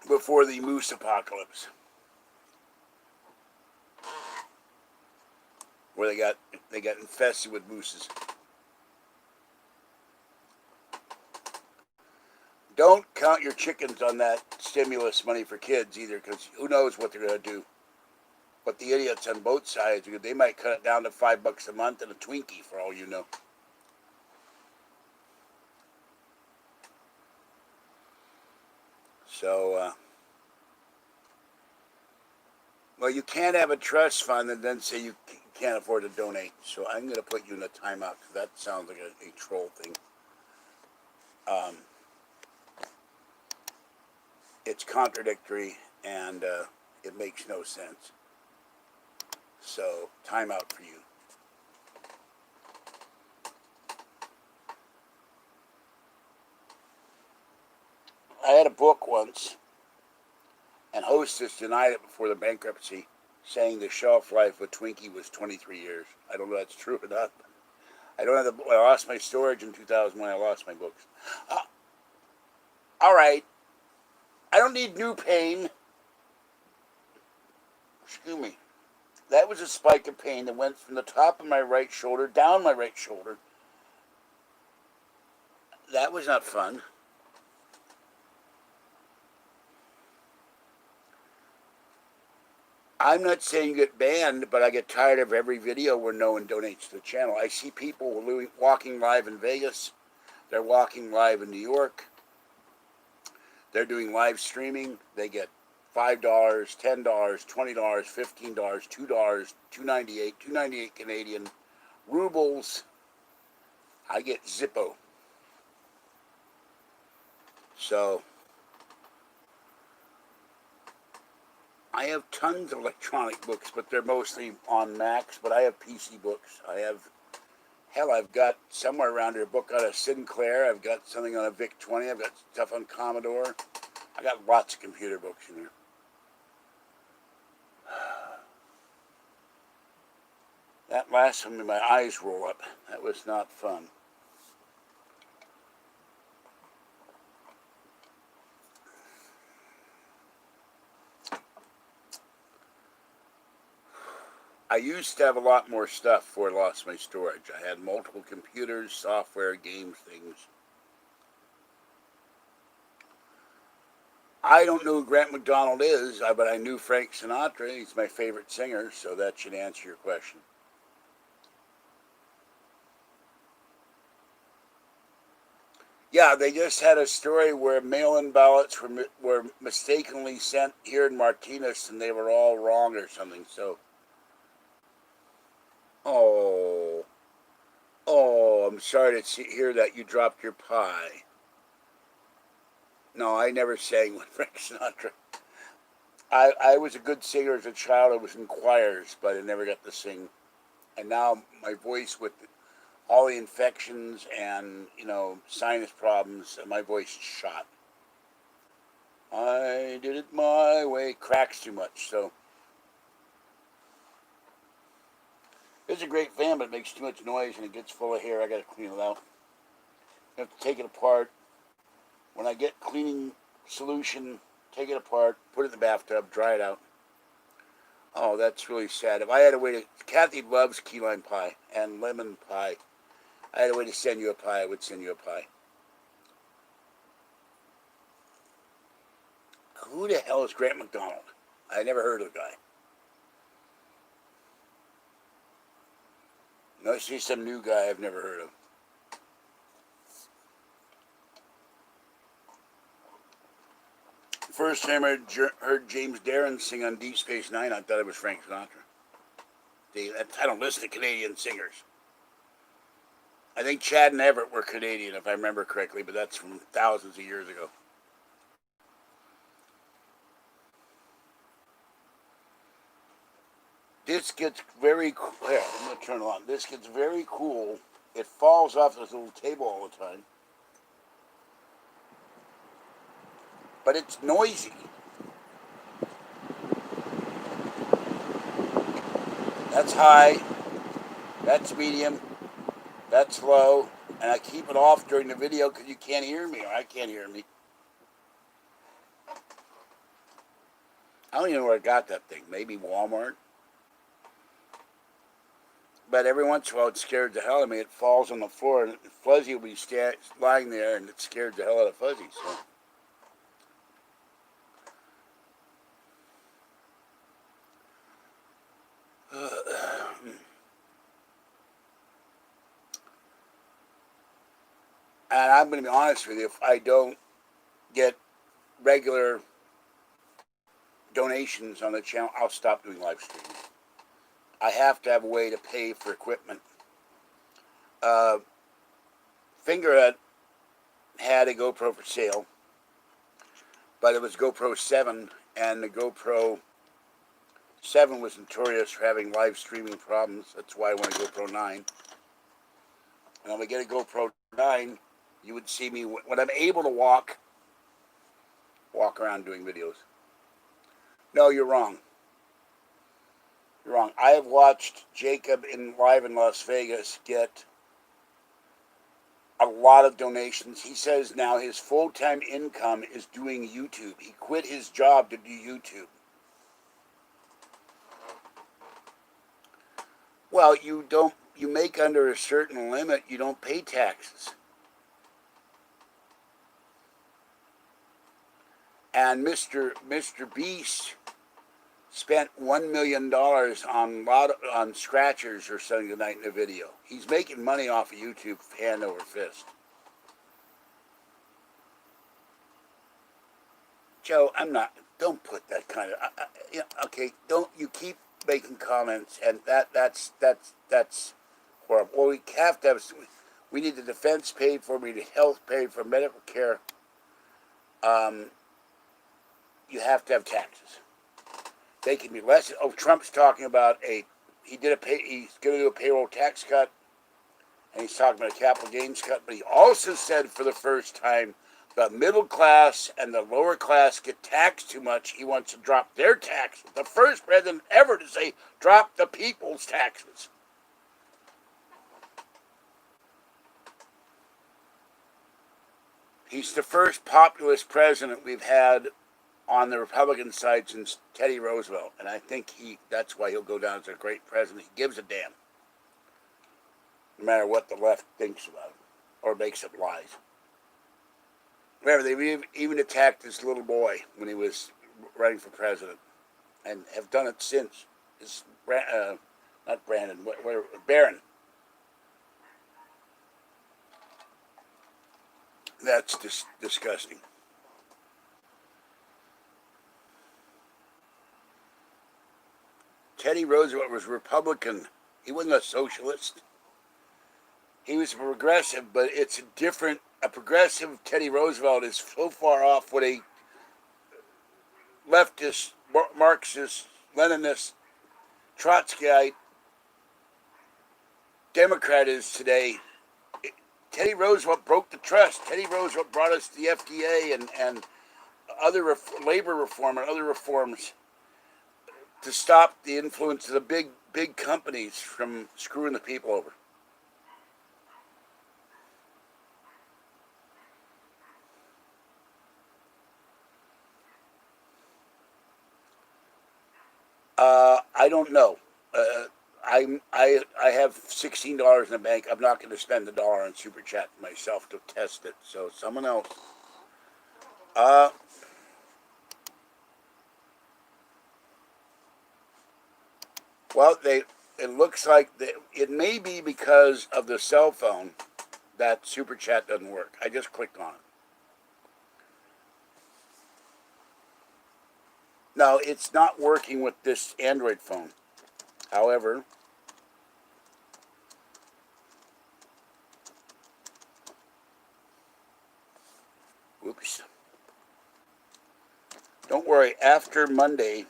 Before the moose apocalypse. Where they got infested with mooses. Don't count your chickens on that stimulus money for kids either, because who knows what they're going to do. But the idiots on both sides, they might cut it down to $5 a month and a Twinkie for all you know. So, well, you can't have a trust fund and then say you can't afford to donate. So I'm going to put you in a timeout, because that sounds like a troll thing. It's contradictory, and it makes no sense. So, timeout for you. I had a book once, and Hostess denied it before the bankruptcy, saying the shelf life of Twinkie was 23 years. I don't know if that's true or not. I don't have I lost my storage in 2000 when I lost my books. All right. I don't need new pain. Excuse me. That was a spike of pain that went from the top of my right shoulder down my right shoulder. That was not fun. I'm not saying you get banned, but I get tired of every video where no one donates to the channel. I see people walking live in Vegas. They're walking live in New York. They're doing live streaming. They get $5, $10, $20, $15, $2, $2.98, $2.98 Canadian, rubles. I get Zippo. So, I have tons of electronic books, but they're mostly on Macs, but I have PC books. I've got somewhere around here a book on a Sinclair. I've got something on a VIC-20. I've got stuff on Commodore. I got lots of computer books in there. That last one made my eyes roll up. That was not fun. I used to have a lot more stuff before I lost my storage. I had multiple computers, software, games, things. I don't know who Grant McDonald is, but I knew Frank Sinatra. He's my favorite singer, so that should answer your question. Yeah, they just had a story where mail-in ballots were mistakenly sent here in Martinez, and they were all wrong or something, so... Oh, I'm sorry to hear that you dropped your pie. No, I never sang with Frank Sinatra. I was a good singer as a child. I was in choirs, but I never got to sing. And now my voice, with all the infections and, sinus problems, my voice is shot. I did it my way. Cracks too much, so... It's a great fan, but it makes too much noise and it gets full of hair. I got to clean it out. I have to take it apart. When I get cleaning solution, take it apart, put it in the bathtub, dry it out. Oh, that's really sad. If I had a way to... Kathy loves key lime pie and lemon pie. I had a way to send you a pie, I would send you a pie. Who the hell is Grant McDonald? I never heard of the guy. Must be some new guy I've never heard of. First time I heard James Darren sing on Deep Space Nine, I thought it was Frank Sinatra. I don't listen to Canadian singers. I think Chad and Everett were Canadian, if I remember correctly, but that's from thousands of years ago. This gets very cool. Here, I'm going to turn it on. This gets very cool. It falls off this little table all the time. But it's noisy. That's high. That's medium. That's low. And I keep it off during the video because you can't hear me, or I can't hear me. I don't even know where I got that thing. Maybe Walmart. But every once in a while it scared the hell out of me. It falls on the floor, and Fuzzy will be lying there, and it scared the hell out of Fuzzy. So. And I'm going to be honest with you, if I don't get regular donations on the channel, I'll stop doing live streaming. I have to have a way to pay for equipment. Fingerhut had a GoPro for sale, but it was GoPro 7, and the GoPro 7 was notorious for having live streaming problems. That's why I want a GoPro 9. And when I get a GoPro 9, you would see me, when I'm able to walk around doing videos. No, you're wrong. You're wrong. I have watched Jacob live in Las Vegas get a lot of donations. He says now his full-time income is doing YouTube. He quit his job to do YouTube. Well, you make under a certain limit, you don't pay taxes. And Mr. Beast spent $1 million on scratchers or something tonight in the video. He's making money off of YouTube hand over fist. Joe, don't put that kind of, okay, don't, you keep making comments, and that's horrible. Well, we have to have, we need the defense paid for, we need health paid for, medical care. You have to have taxes. They can be less. Oh, Trump's talking about he's going to do a payroll tax cut, and he's talking about a capital gains cut, but he also said for the first time the middle class and the lower class get taxed too much. He wants to drop their taxes. The first president ever to say, drop the people's taxes. He's the first populist president we've had on the Republican side since Teddy Roosevelt, and I think that's why he'll go down as a great president. He gives a damn, no matter what the left thinks about him, or makes up lies. Remember, they even attacked this little boy when he was running for president, and have done it since. This not Brandon, Barron. That's disgusting. Teddy Roosevelt was Republican. He wasn't a socialist. He was a progressive, but it's a progressive Teddy Roosevelt is so far off what a leftist, Marxist, Leninist, Trotskyite Democrat is today. Teddy Roosevelt broke the trust. Teddy Roosevelt brought us the FDA and other labor reform and other reforms to stop the influence of the big companies from screwing the people over. I don't know. I have $16 in the bank. I'm not going to spend $1 on Super Chat myself to test it. So someone else. Well, it looks like it may be because of the cell phone that Super Chat doesn't work. I just clicked on it. No, it's not working with this Android phone. However, oops. Don't worry, after Monday,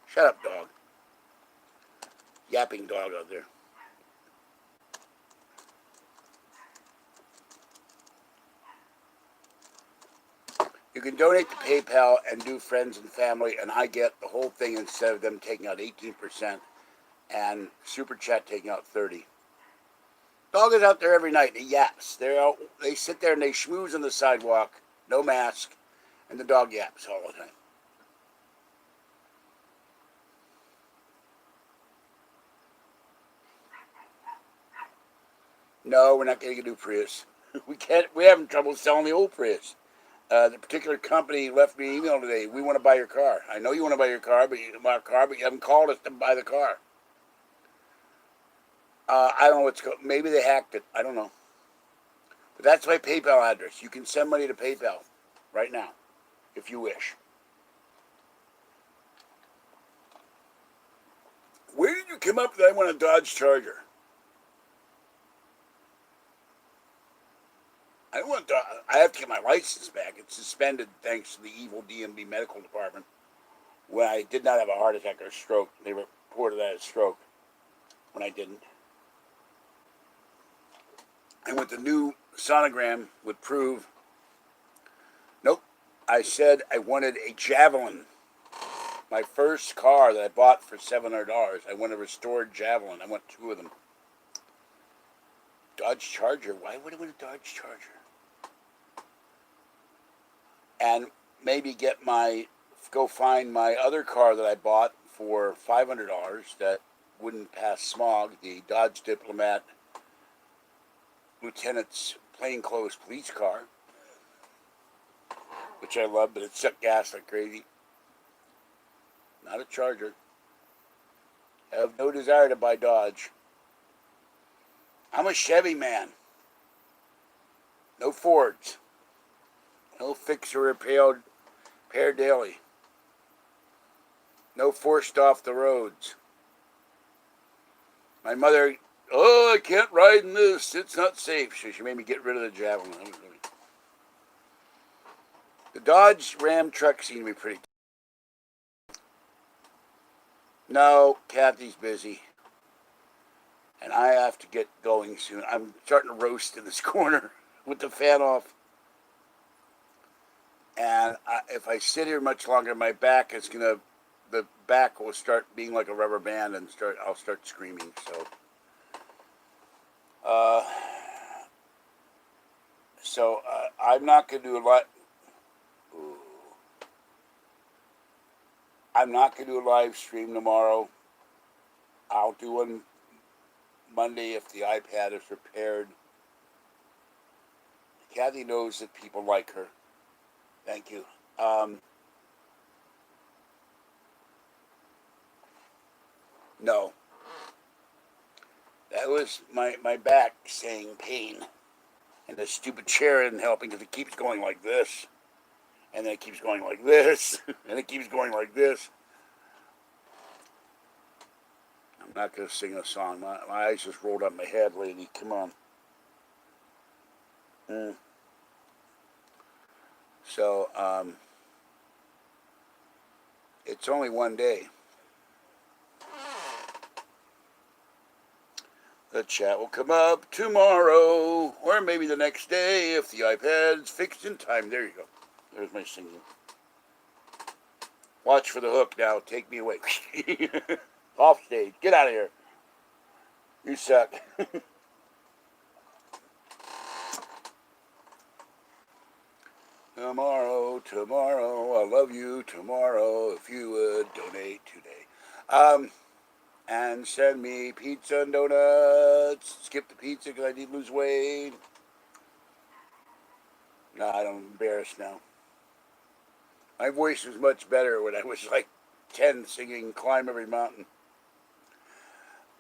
shut up, dog. Yapping dog out there. You can donate to PayPal and do friends and family, and I get the whole thing instead of them taking out 18% and Super Chat taking out 30%. Dog is out there every night. He yaps. They sit there and they schmooze on the sidewalk, no mask, and the dog yaps all the time. No, we're not getting a new Prius. We're having trouble selling the old Prius. The particular company left me an email today. We want to buy your car. I know you want to buy your car, but you haven't called us to buy the car. I don't know what's going. Maybe they hacked it. I don't know. But that's my PayPal address. You can send money to PayPal right now, if you wish. Where did you come up with I want a Dodge Charger? I have to get my license back. It's suspended thanks to the evil DMV medical department. When I did not have a heart attack or a stroke, they reported that as stroke when I didn't. And what the new sonogram would prove, nope, I said I wanted a Javelin. My first car that I bought for $700, I want a restored Javelin. I want 2 of them. Dodge Charger. Why would I want a Dodge Charger? And maybe go find my other car that I bought for $500 that wouldn't pass smog, the Dodge Diplomat Lieutenant's plainclothes police car, which I love, but it sucked gas like crazy. Not a Charger. I have no desire to buy Dodge. I'm a Chevy man. No Fords. No fix or repair daily. No forced off the roads. My mother, I can't ride in this. It's not safe. So she made me get rid of the Javelin. The Dodge Ram truck seemed to be pretty. No, Kathy's busy. And I have to get going soon. I'm starting to roast in this corner with the fan off. And if I sit here much longer, my back is the back will start being like a rubber band and I'll start screaming. So, I'm not going to do a lot. I'm not going to do a live stream tomorrow. I'll do one Monday if the iPad is repaired. Kathy knows that people like her. Thank you. No. That was my back saying pain. And the stupid chair isn't helping because it keeps going like this. And then it keeps going like this. And it keeps going like this. I'm not going to sing a song. My eyes just rolled up my head, lady. Come on. So, it's only one day. The chat will come up tomorrow, or maybe the next day if the iPad's fixed in time. There you go. There's my singing. Watch for the hook now. Take me away. Off stage. Get out of here. You suck. Tomorrow, I love you tomorrow, if you would donate today. And send me pizza and donuts. Skip the pizza because I need to lose weight. No, I'm embarrassed now. My voice was much better when I was like 10 singing Climb Every Mountain.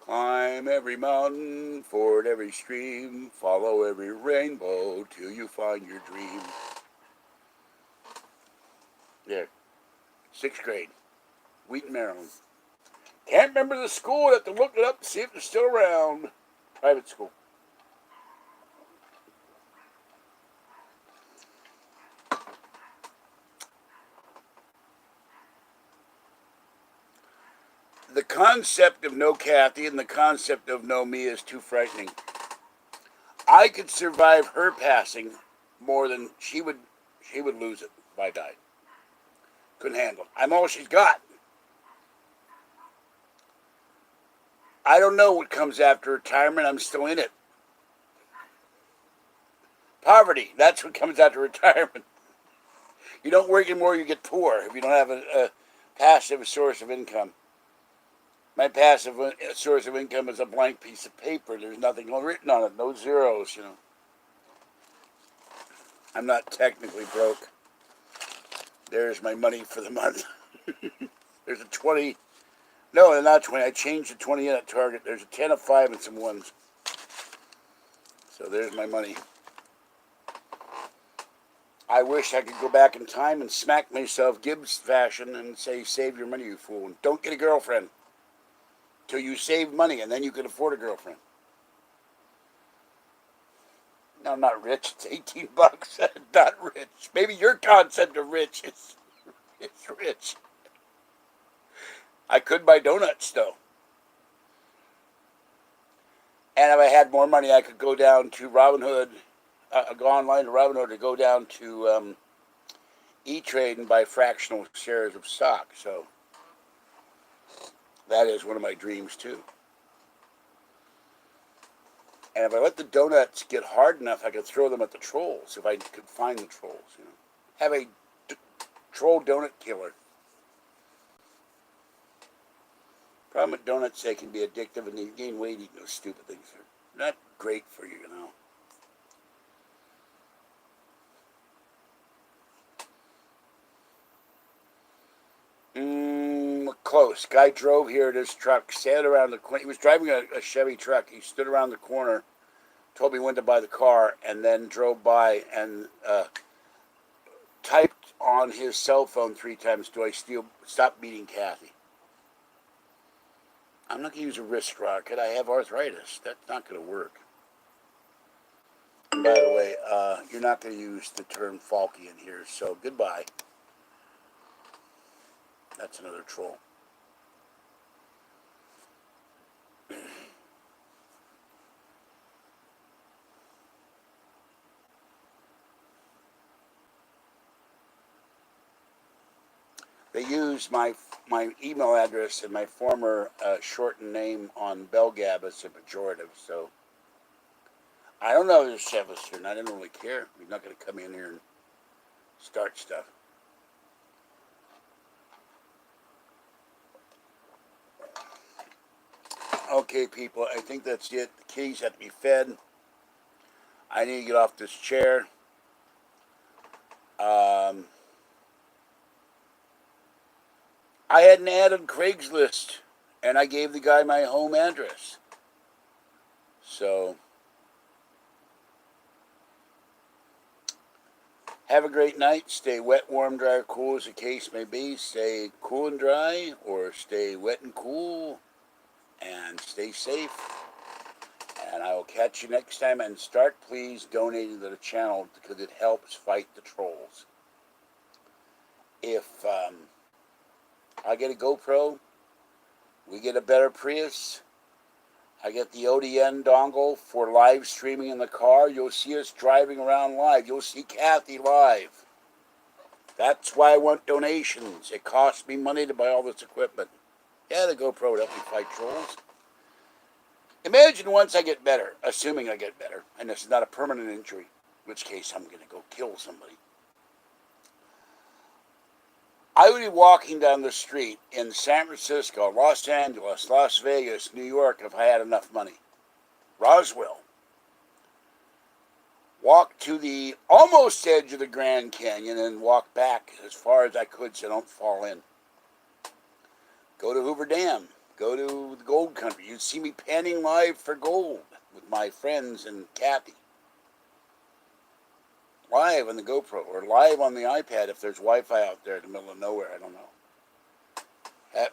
Climb every mountain, ford every stream, follow every rainbow till you find your dream. There. 6th grade. Wheaton, Maryland. Can't remember the school. I have to look it up to see if they're still around. Private school. The concept of no Kathy and the concept of no me is too frightening. I could survive her passing more than she would lose it if I died. Couldn't handle it. I'm all she's got. I don't know what comes after retirement. I'm still in it. Poverty. That's what comes after retirement. You don't work anymore, you get poor if you don't have a passive source of income. My passive source of income is a blank piece of paper. There's nothing written on it. No zeros, you know. I'm not technically broke. There's my money for the month. There's a 20. No, they're not 20. I changed the 20 in at Target. There's a 10, a 5, and some ones. So there's my money. I wish I could go back in time and smack myself Gibbs fashion and say, save your money, you fool. And don't get a girlfriend till you save money, and then you can afford a girlfriend. No, I'm not rich. It's $18. Not rich. Maybe your concept of rich is rich. I could buy donuts, though. And if I had more money, I could go down to Robinhood, go online to Robinhood, or go down to E-Trade and buy fractional shares of stock. So that is one of my dreams, too. And if I let the donuts get hard enough, I could throw them at the trolls, if I could find the trolls, you know. Have a troll donut killer. Problem with donuts, they can be addictive, and you gain weight eating those stupid things. They're not great for you, you know. Close. Guy drove here in his truck, sat around the corner. He was driving a Chevy truck. He stood around the corner, told me when to buy the car, and then drove by and typed on his cell phone 3 times, do I stop beating Kathy? I'm not going to use a wrist rocket. I have arthritis. That's not going to work. And by the way, you're not going to use the term Falky in here, so goodbye. That's another troll. They use my email address and my former shortened name on Belgab as a pejorative, so I don't know if there's Chevis or not. I didn't really care. He's not going to come in here and start stuff. Okay, people, I think that's it. The kitties have to be fed. I need to get off this chair. I had an ad on Craigslist, and I gave the guy my home address. So, have a great night. Stay wet, warm, dry, or cool as the case may be. Stay cool and dry, or stay wet and cool, and stay safe. And I will catch you next time. And start, please, donating to the channel because it helps fight the trolls. If I get a GoPro, we get a better Prius, I get the ODN dongle for live streaming in the car, you'll see us driving around live. You'll see Kathy live. That's why I want donations. It costs me money to buy all this equipment. Yeah, the GoPro would help me fight trolls. Imagine once I get better, assuming I get better, and this is not a permanent injury, in which case I'm going to go kill somebody. I would be walking down the street in San Francisco, Los Angeles, Las Vegas, New York if I had enough money. Roswell. walk to the almost edge of the Grand Canyon and walk back as far as I could so I don't fall in. Go to Hoover Dam. Go to the gold country. You'd see me panning live for gold with my friends and Kathy. Live on the GoPro or live on the iPad if there's Wi-Fi out there in the middle of nowhere. I don't know.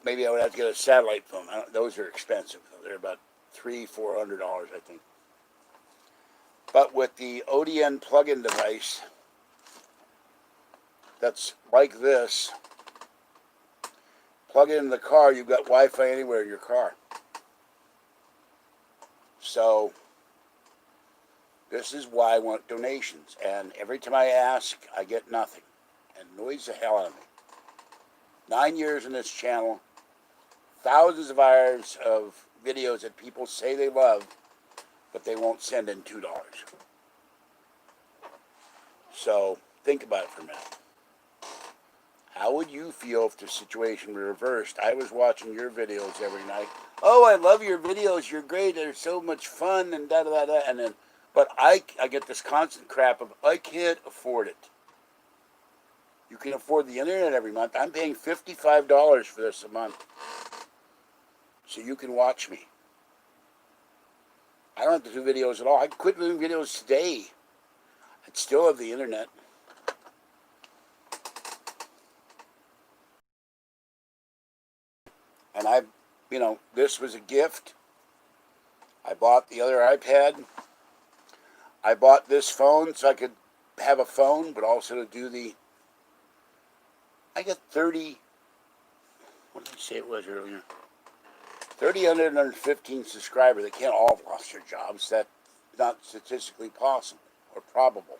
Maybe I would have to get a satellite phone. Those are expensive. They're about $300-400, I think. But with the ODN plug-in device that's like this, plug it in the car, you've got Wi-Fi anywhere in your car. So this is why I want donations. And every time I ask, I get nothing. And it annoys the hell out of me. 9 years in this channel, thousands of hours of videos that people say they love, but they won't send in $2. So think about it for a minute. How would you feel if the situation were reversed? I was watching your videos every night. Oh, I love your videos. You're great. They're so much fun and da-da-da-da. And then, but I get this constant crap of, I can't afford it. You can afford the internet every month. I'm paying $55 for this a month. So you can watch me. I don't have to do videos at all. I could quit doing videos today. I'd still have the internet. And this was a gift. I bought the other iPad. I bought this phone so I could have a phone, but also to do I got 30, what did I say it was earlier? 3,115 subscribers. They can't all have lost their jobs. That's not statistically possible or probable.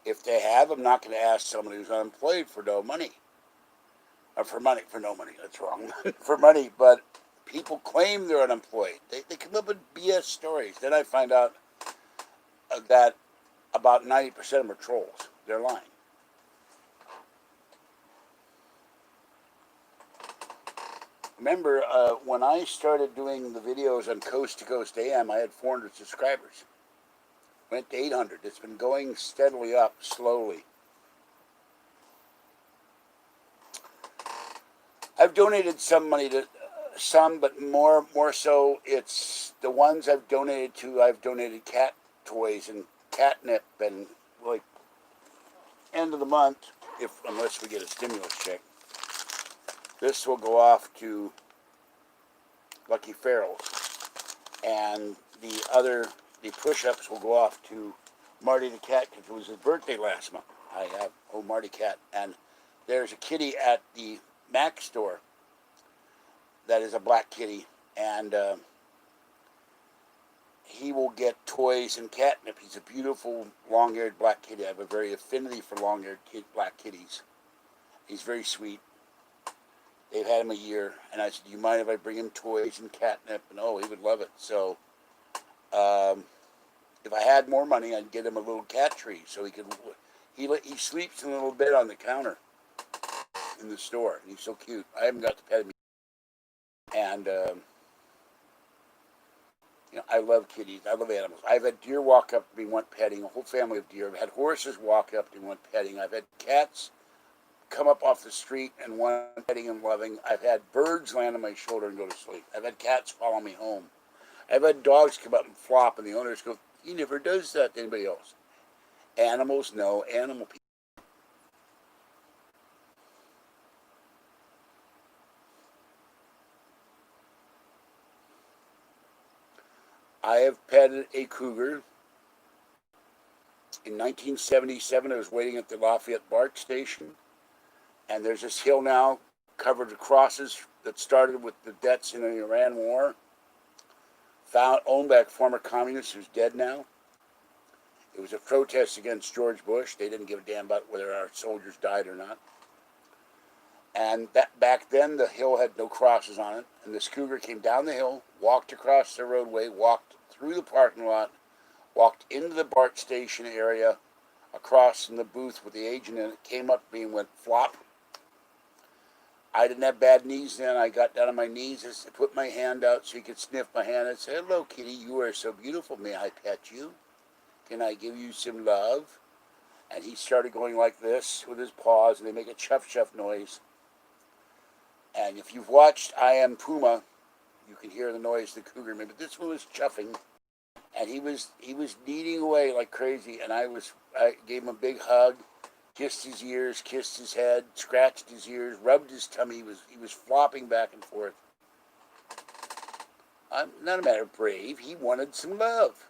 If they have, I'm not going to ask somebody who's unemployed for no money. Or for no money, that's wrong. For money, but people claim they're unemployed. They come up with BS stories. Then I find out that about 90% of them are trolls. They're lying. Remember, when I started doing the videos on Coast to Coast AM, I had 400 subscribers. Went to 800. It's been going steadily up, slowly. I've donated some money to some, but more so, it's the ones I've donated to. I've donated cat toys and catnip, and like end of the month, unless we get a stimulus check, this will go off to Lucky Ferals, and the push-ups will go off to Marty the cat because it was his birthday last month. I have Marty cat, and there's a kitty at the Mac store that is a black kitty, and he will get toys and catnip. He's a beautiful long-haired black kitty. I have a very affinity for long-haired black kitties. He's very sweet. They've had him a year, and I said, do you mind if I bring him toys and catnip? And he would love it. So if I had more money, I'd get him a little cat tree so he could. He sleeps in a little bed on the counter in the store, and he's so cute. I haven't got to pet him, and I love kitties. I love animals. I've had deer walk up to me, want petting. A whole family of deer. I've had horses walk up to me, want petting. I've had cats come up off the street and want petting and loving. I've had birds land on my shoulder and go to sleep. I've had cats follow me home. I've had dogs come up and flop, and the owners go, he never does that to anybody else. Animals know animal people. I have petted a cougar. In 1977, I was waiting at the Lafayette BART station, and there's this hill now covered with crosses that started with the deaths in the Iran War, owned by a former communist who's dead now. It was a protest against George Bush. They didn't give a damn about whether our soldiers died or not. And back then, the hill had no crosses on it. And this cougar came down the hill, walked across the roadway, walked through the parking lot, walked into the BART station area, across from the booth with the agent in it, came up to me and went flop. I didn't have bad knees then. I got down on my knees and put my hand out so he could sniff my hand and say, "Hello, kitty, you are so beautiful. May I pet you? Can I give you some love?" And he started going like this with his paws, and they make a chuff chuff noise. And if you've watched I Am Puma, you can hear the noise the cougar made. But this one was chuffing, and he was kneading away like crazy. And I gave him a big hug, kissed his ears, kissed his head, scratched his ears, rubbed his tummy. He was flopping back and forth. I'm not a matter of brave. He wanted some love.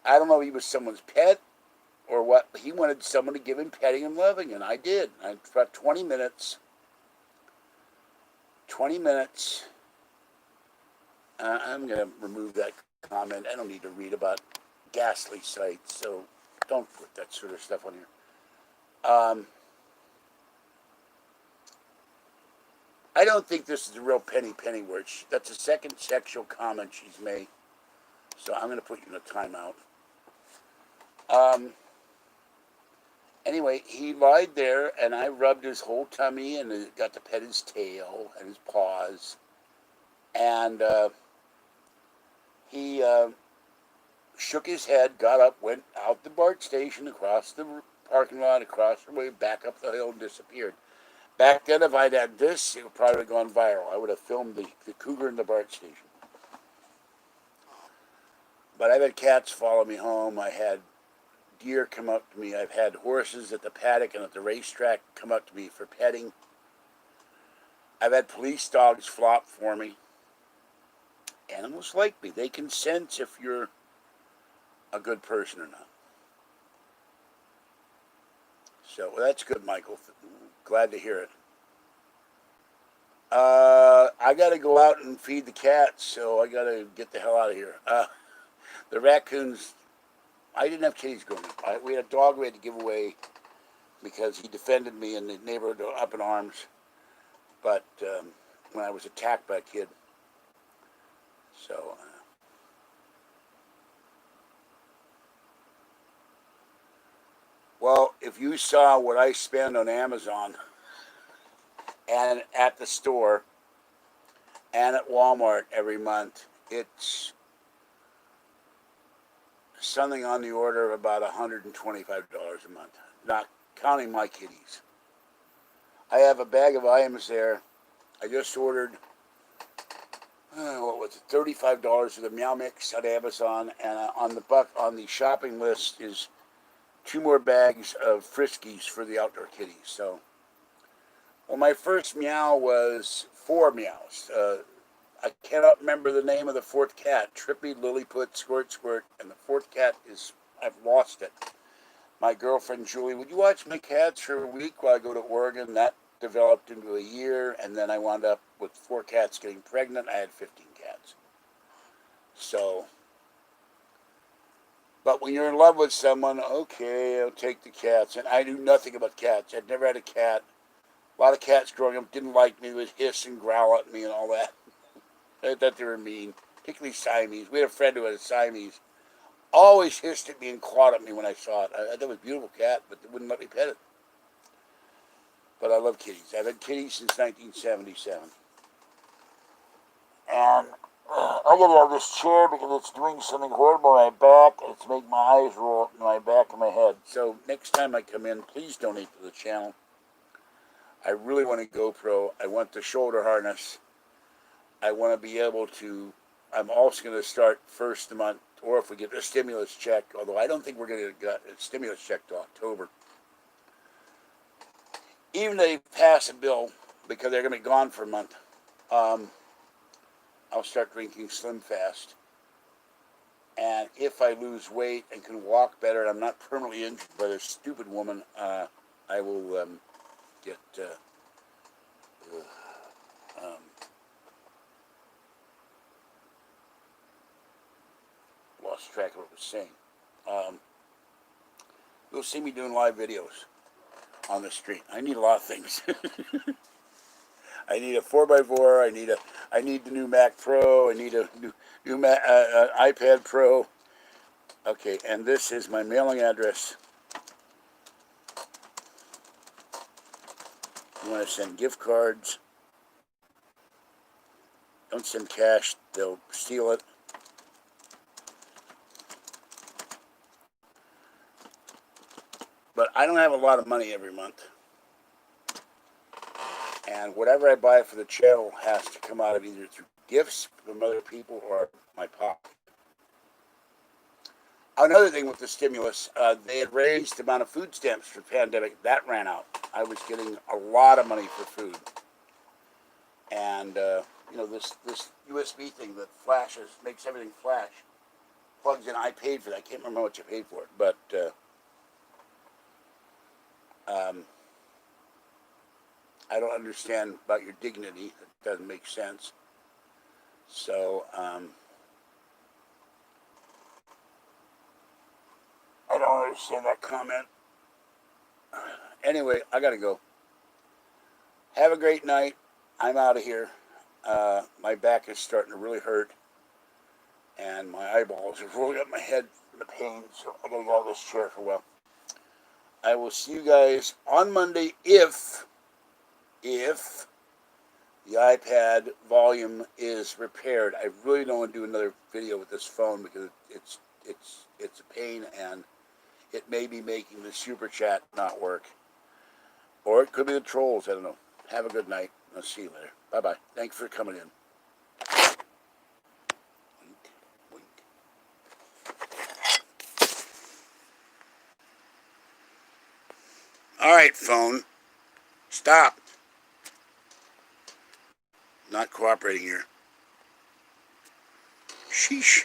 I don't know if he was someone's pet or what, but he wanted someone to give him petting and loving, and I did. About 20 minutes. 20 minutes. I'm going to remove that comment. I don't need to read about ghastly sights, so don't put that sort of stuff on here. I don't think this is a real Penny word. That's a second sexual comment she's made. So I'm going to put you in a timeout. Anyway, he lied there, and I rubbed his whole tummy and got to pet his tail and his paws. And he shook his head, got up, went out the BART station, across the parking lot, across the way, back up the hill, and disappeared. Back then, if I'd had this, it would probably have gone viral. I would have filmed the cougar in the BART station. But I've had cats follow me home. I had deer come up to me. I've had horses at the paddock and at the racetrack come up to me for petting. I've had police dogs flop for me. Animals like me. They can sense if you're a good person or not. So that's good, Michael. Glad to hear it. I got to go out and feed the cats, so I got to get the hell out of here. The raccoons, I didn't have kitties growing up. We had a dog we had to give away because he defended me in the neighborhood up in arms. But when I was attacked by a kid. So, well, if you saw what I spend on Amazon and at the store and at Walmart every month, it's something on the order of about $125 a month, not counting my kitties. I have a bag of items there. I just ordered, what was it, $35 for the Meow Mix at Amazon, and on the shopping list is 2 more bags of Friskies for the outdoor kitties. So, well, my first meow was 4 meows. I cannot remember the name of the 4th cat. Trippy, Lilliput, Squirt, Squirt, and the 4th cat is, I've lost it. My girlfriend Julie, would you watch my cats for a week while I go to Oregon? That developed into a year, and then I wound up with 4 cats getting pregnant. I had 15 cats. So, but when you're in love with someone, okay, I'll take the cats. And I knew nothing about cats. I'd never had a cat. A lot of cats growing up didn't like me, would hiss and growl at me and all that. I thought they were mean, particularly Siamese. We had a friend who had a Siamese. Always hissed at me and clawed at me when I saw it. I thought it was a beautiful cat, but they wouldn't let me pet it. But I love kitties. I've had kitties since 1977. And I gotta have this chair because it's doing something horrible in my back. It's making my eyes roll up in my back of my head. So next time I come in, please donate to the channel. I really want a GoPro. I want the shoulder harness. I want to be able to, I'm also going to start first a month, or if we get a stimulus check, although I don't think we're going to get a stimulus check till October. Even if they pass a bill, because they're going to be gone for a month, I'll start drinking Slim Fast. And if I lose weight and can walk better, and I'm not permanently injured by this stupid woman, I will get... lost track of what I was saying. You'll see me doing live videos on the street. I need a lot of things. I need a 4x4. I need the new Mac Pro. I need a new iPad Pro. Okay, and this is my mailing address. you want to send gift cards, don't send cash, they'll steal it. But I don't have a lot of money every month. And whatever I buy for the channel has to come out of either through gifts from other people or my pocket. Another thing with the stimulus, they had raised the amount of food stamps for the pandemic. That ran out. I was getting a lot of money for food. And, you know, this USB thing that flashes, makes everything flash, plugs in. I paid for that. I can't remember how much I paid for it. But I don't understand about your dignity. It doesn't make sense. So, I don't understand that comment. Anyway, I gotta go. Have a great night. I'm out of here. My back is starting to really hurt, and my eyeballs are rolling up my head in the pain, so I'm gonna go out of this chair for a while. I will see you guys on Monday if the iPad volume is repaired. I really don't want to do another video with this phone because it's a pain, and it may be making the super chat not work. Or it could be the trolls. I don't know. Have a good night. I'll see you later. Bye-bye. Thanks for coming in. Wink, wink. All right, phone. Stop. Not cooperating here. Sheesh.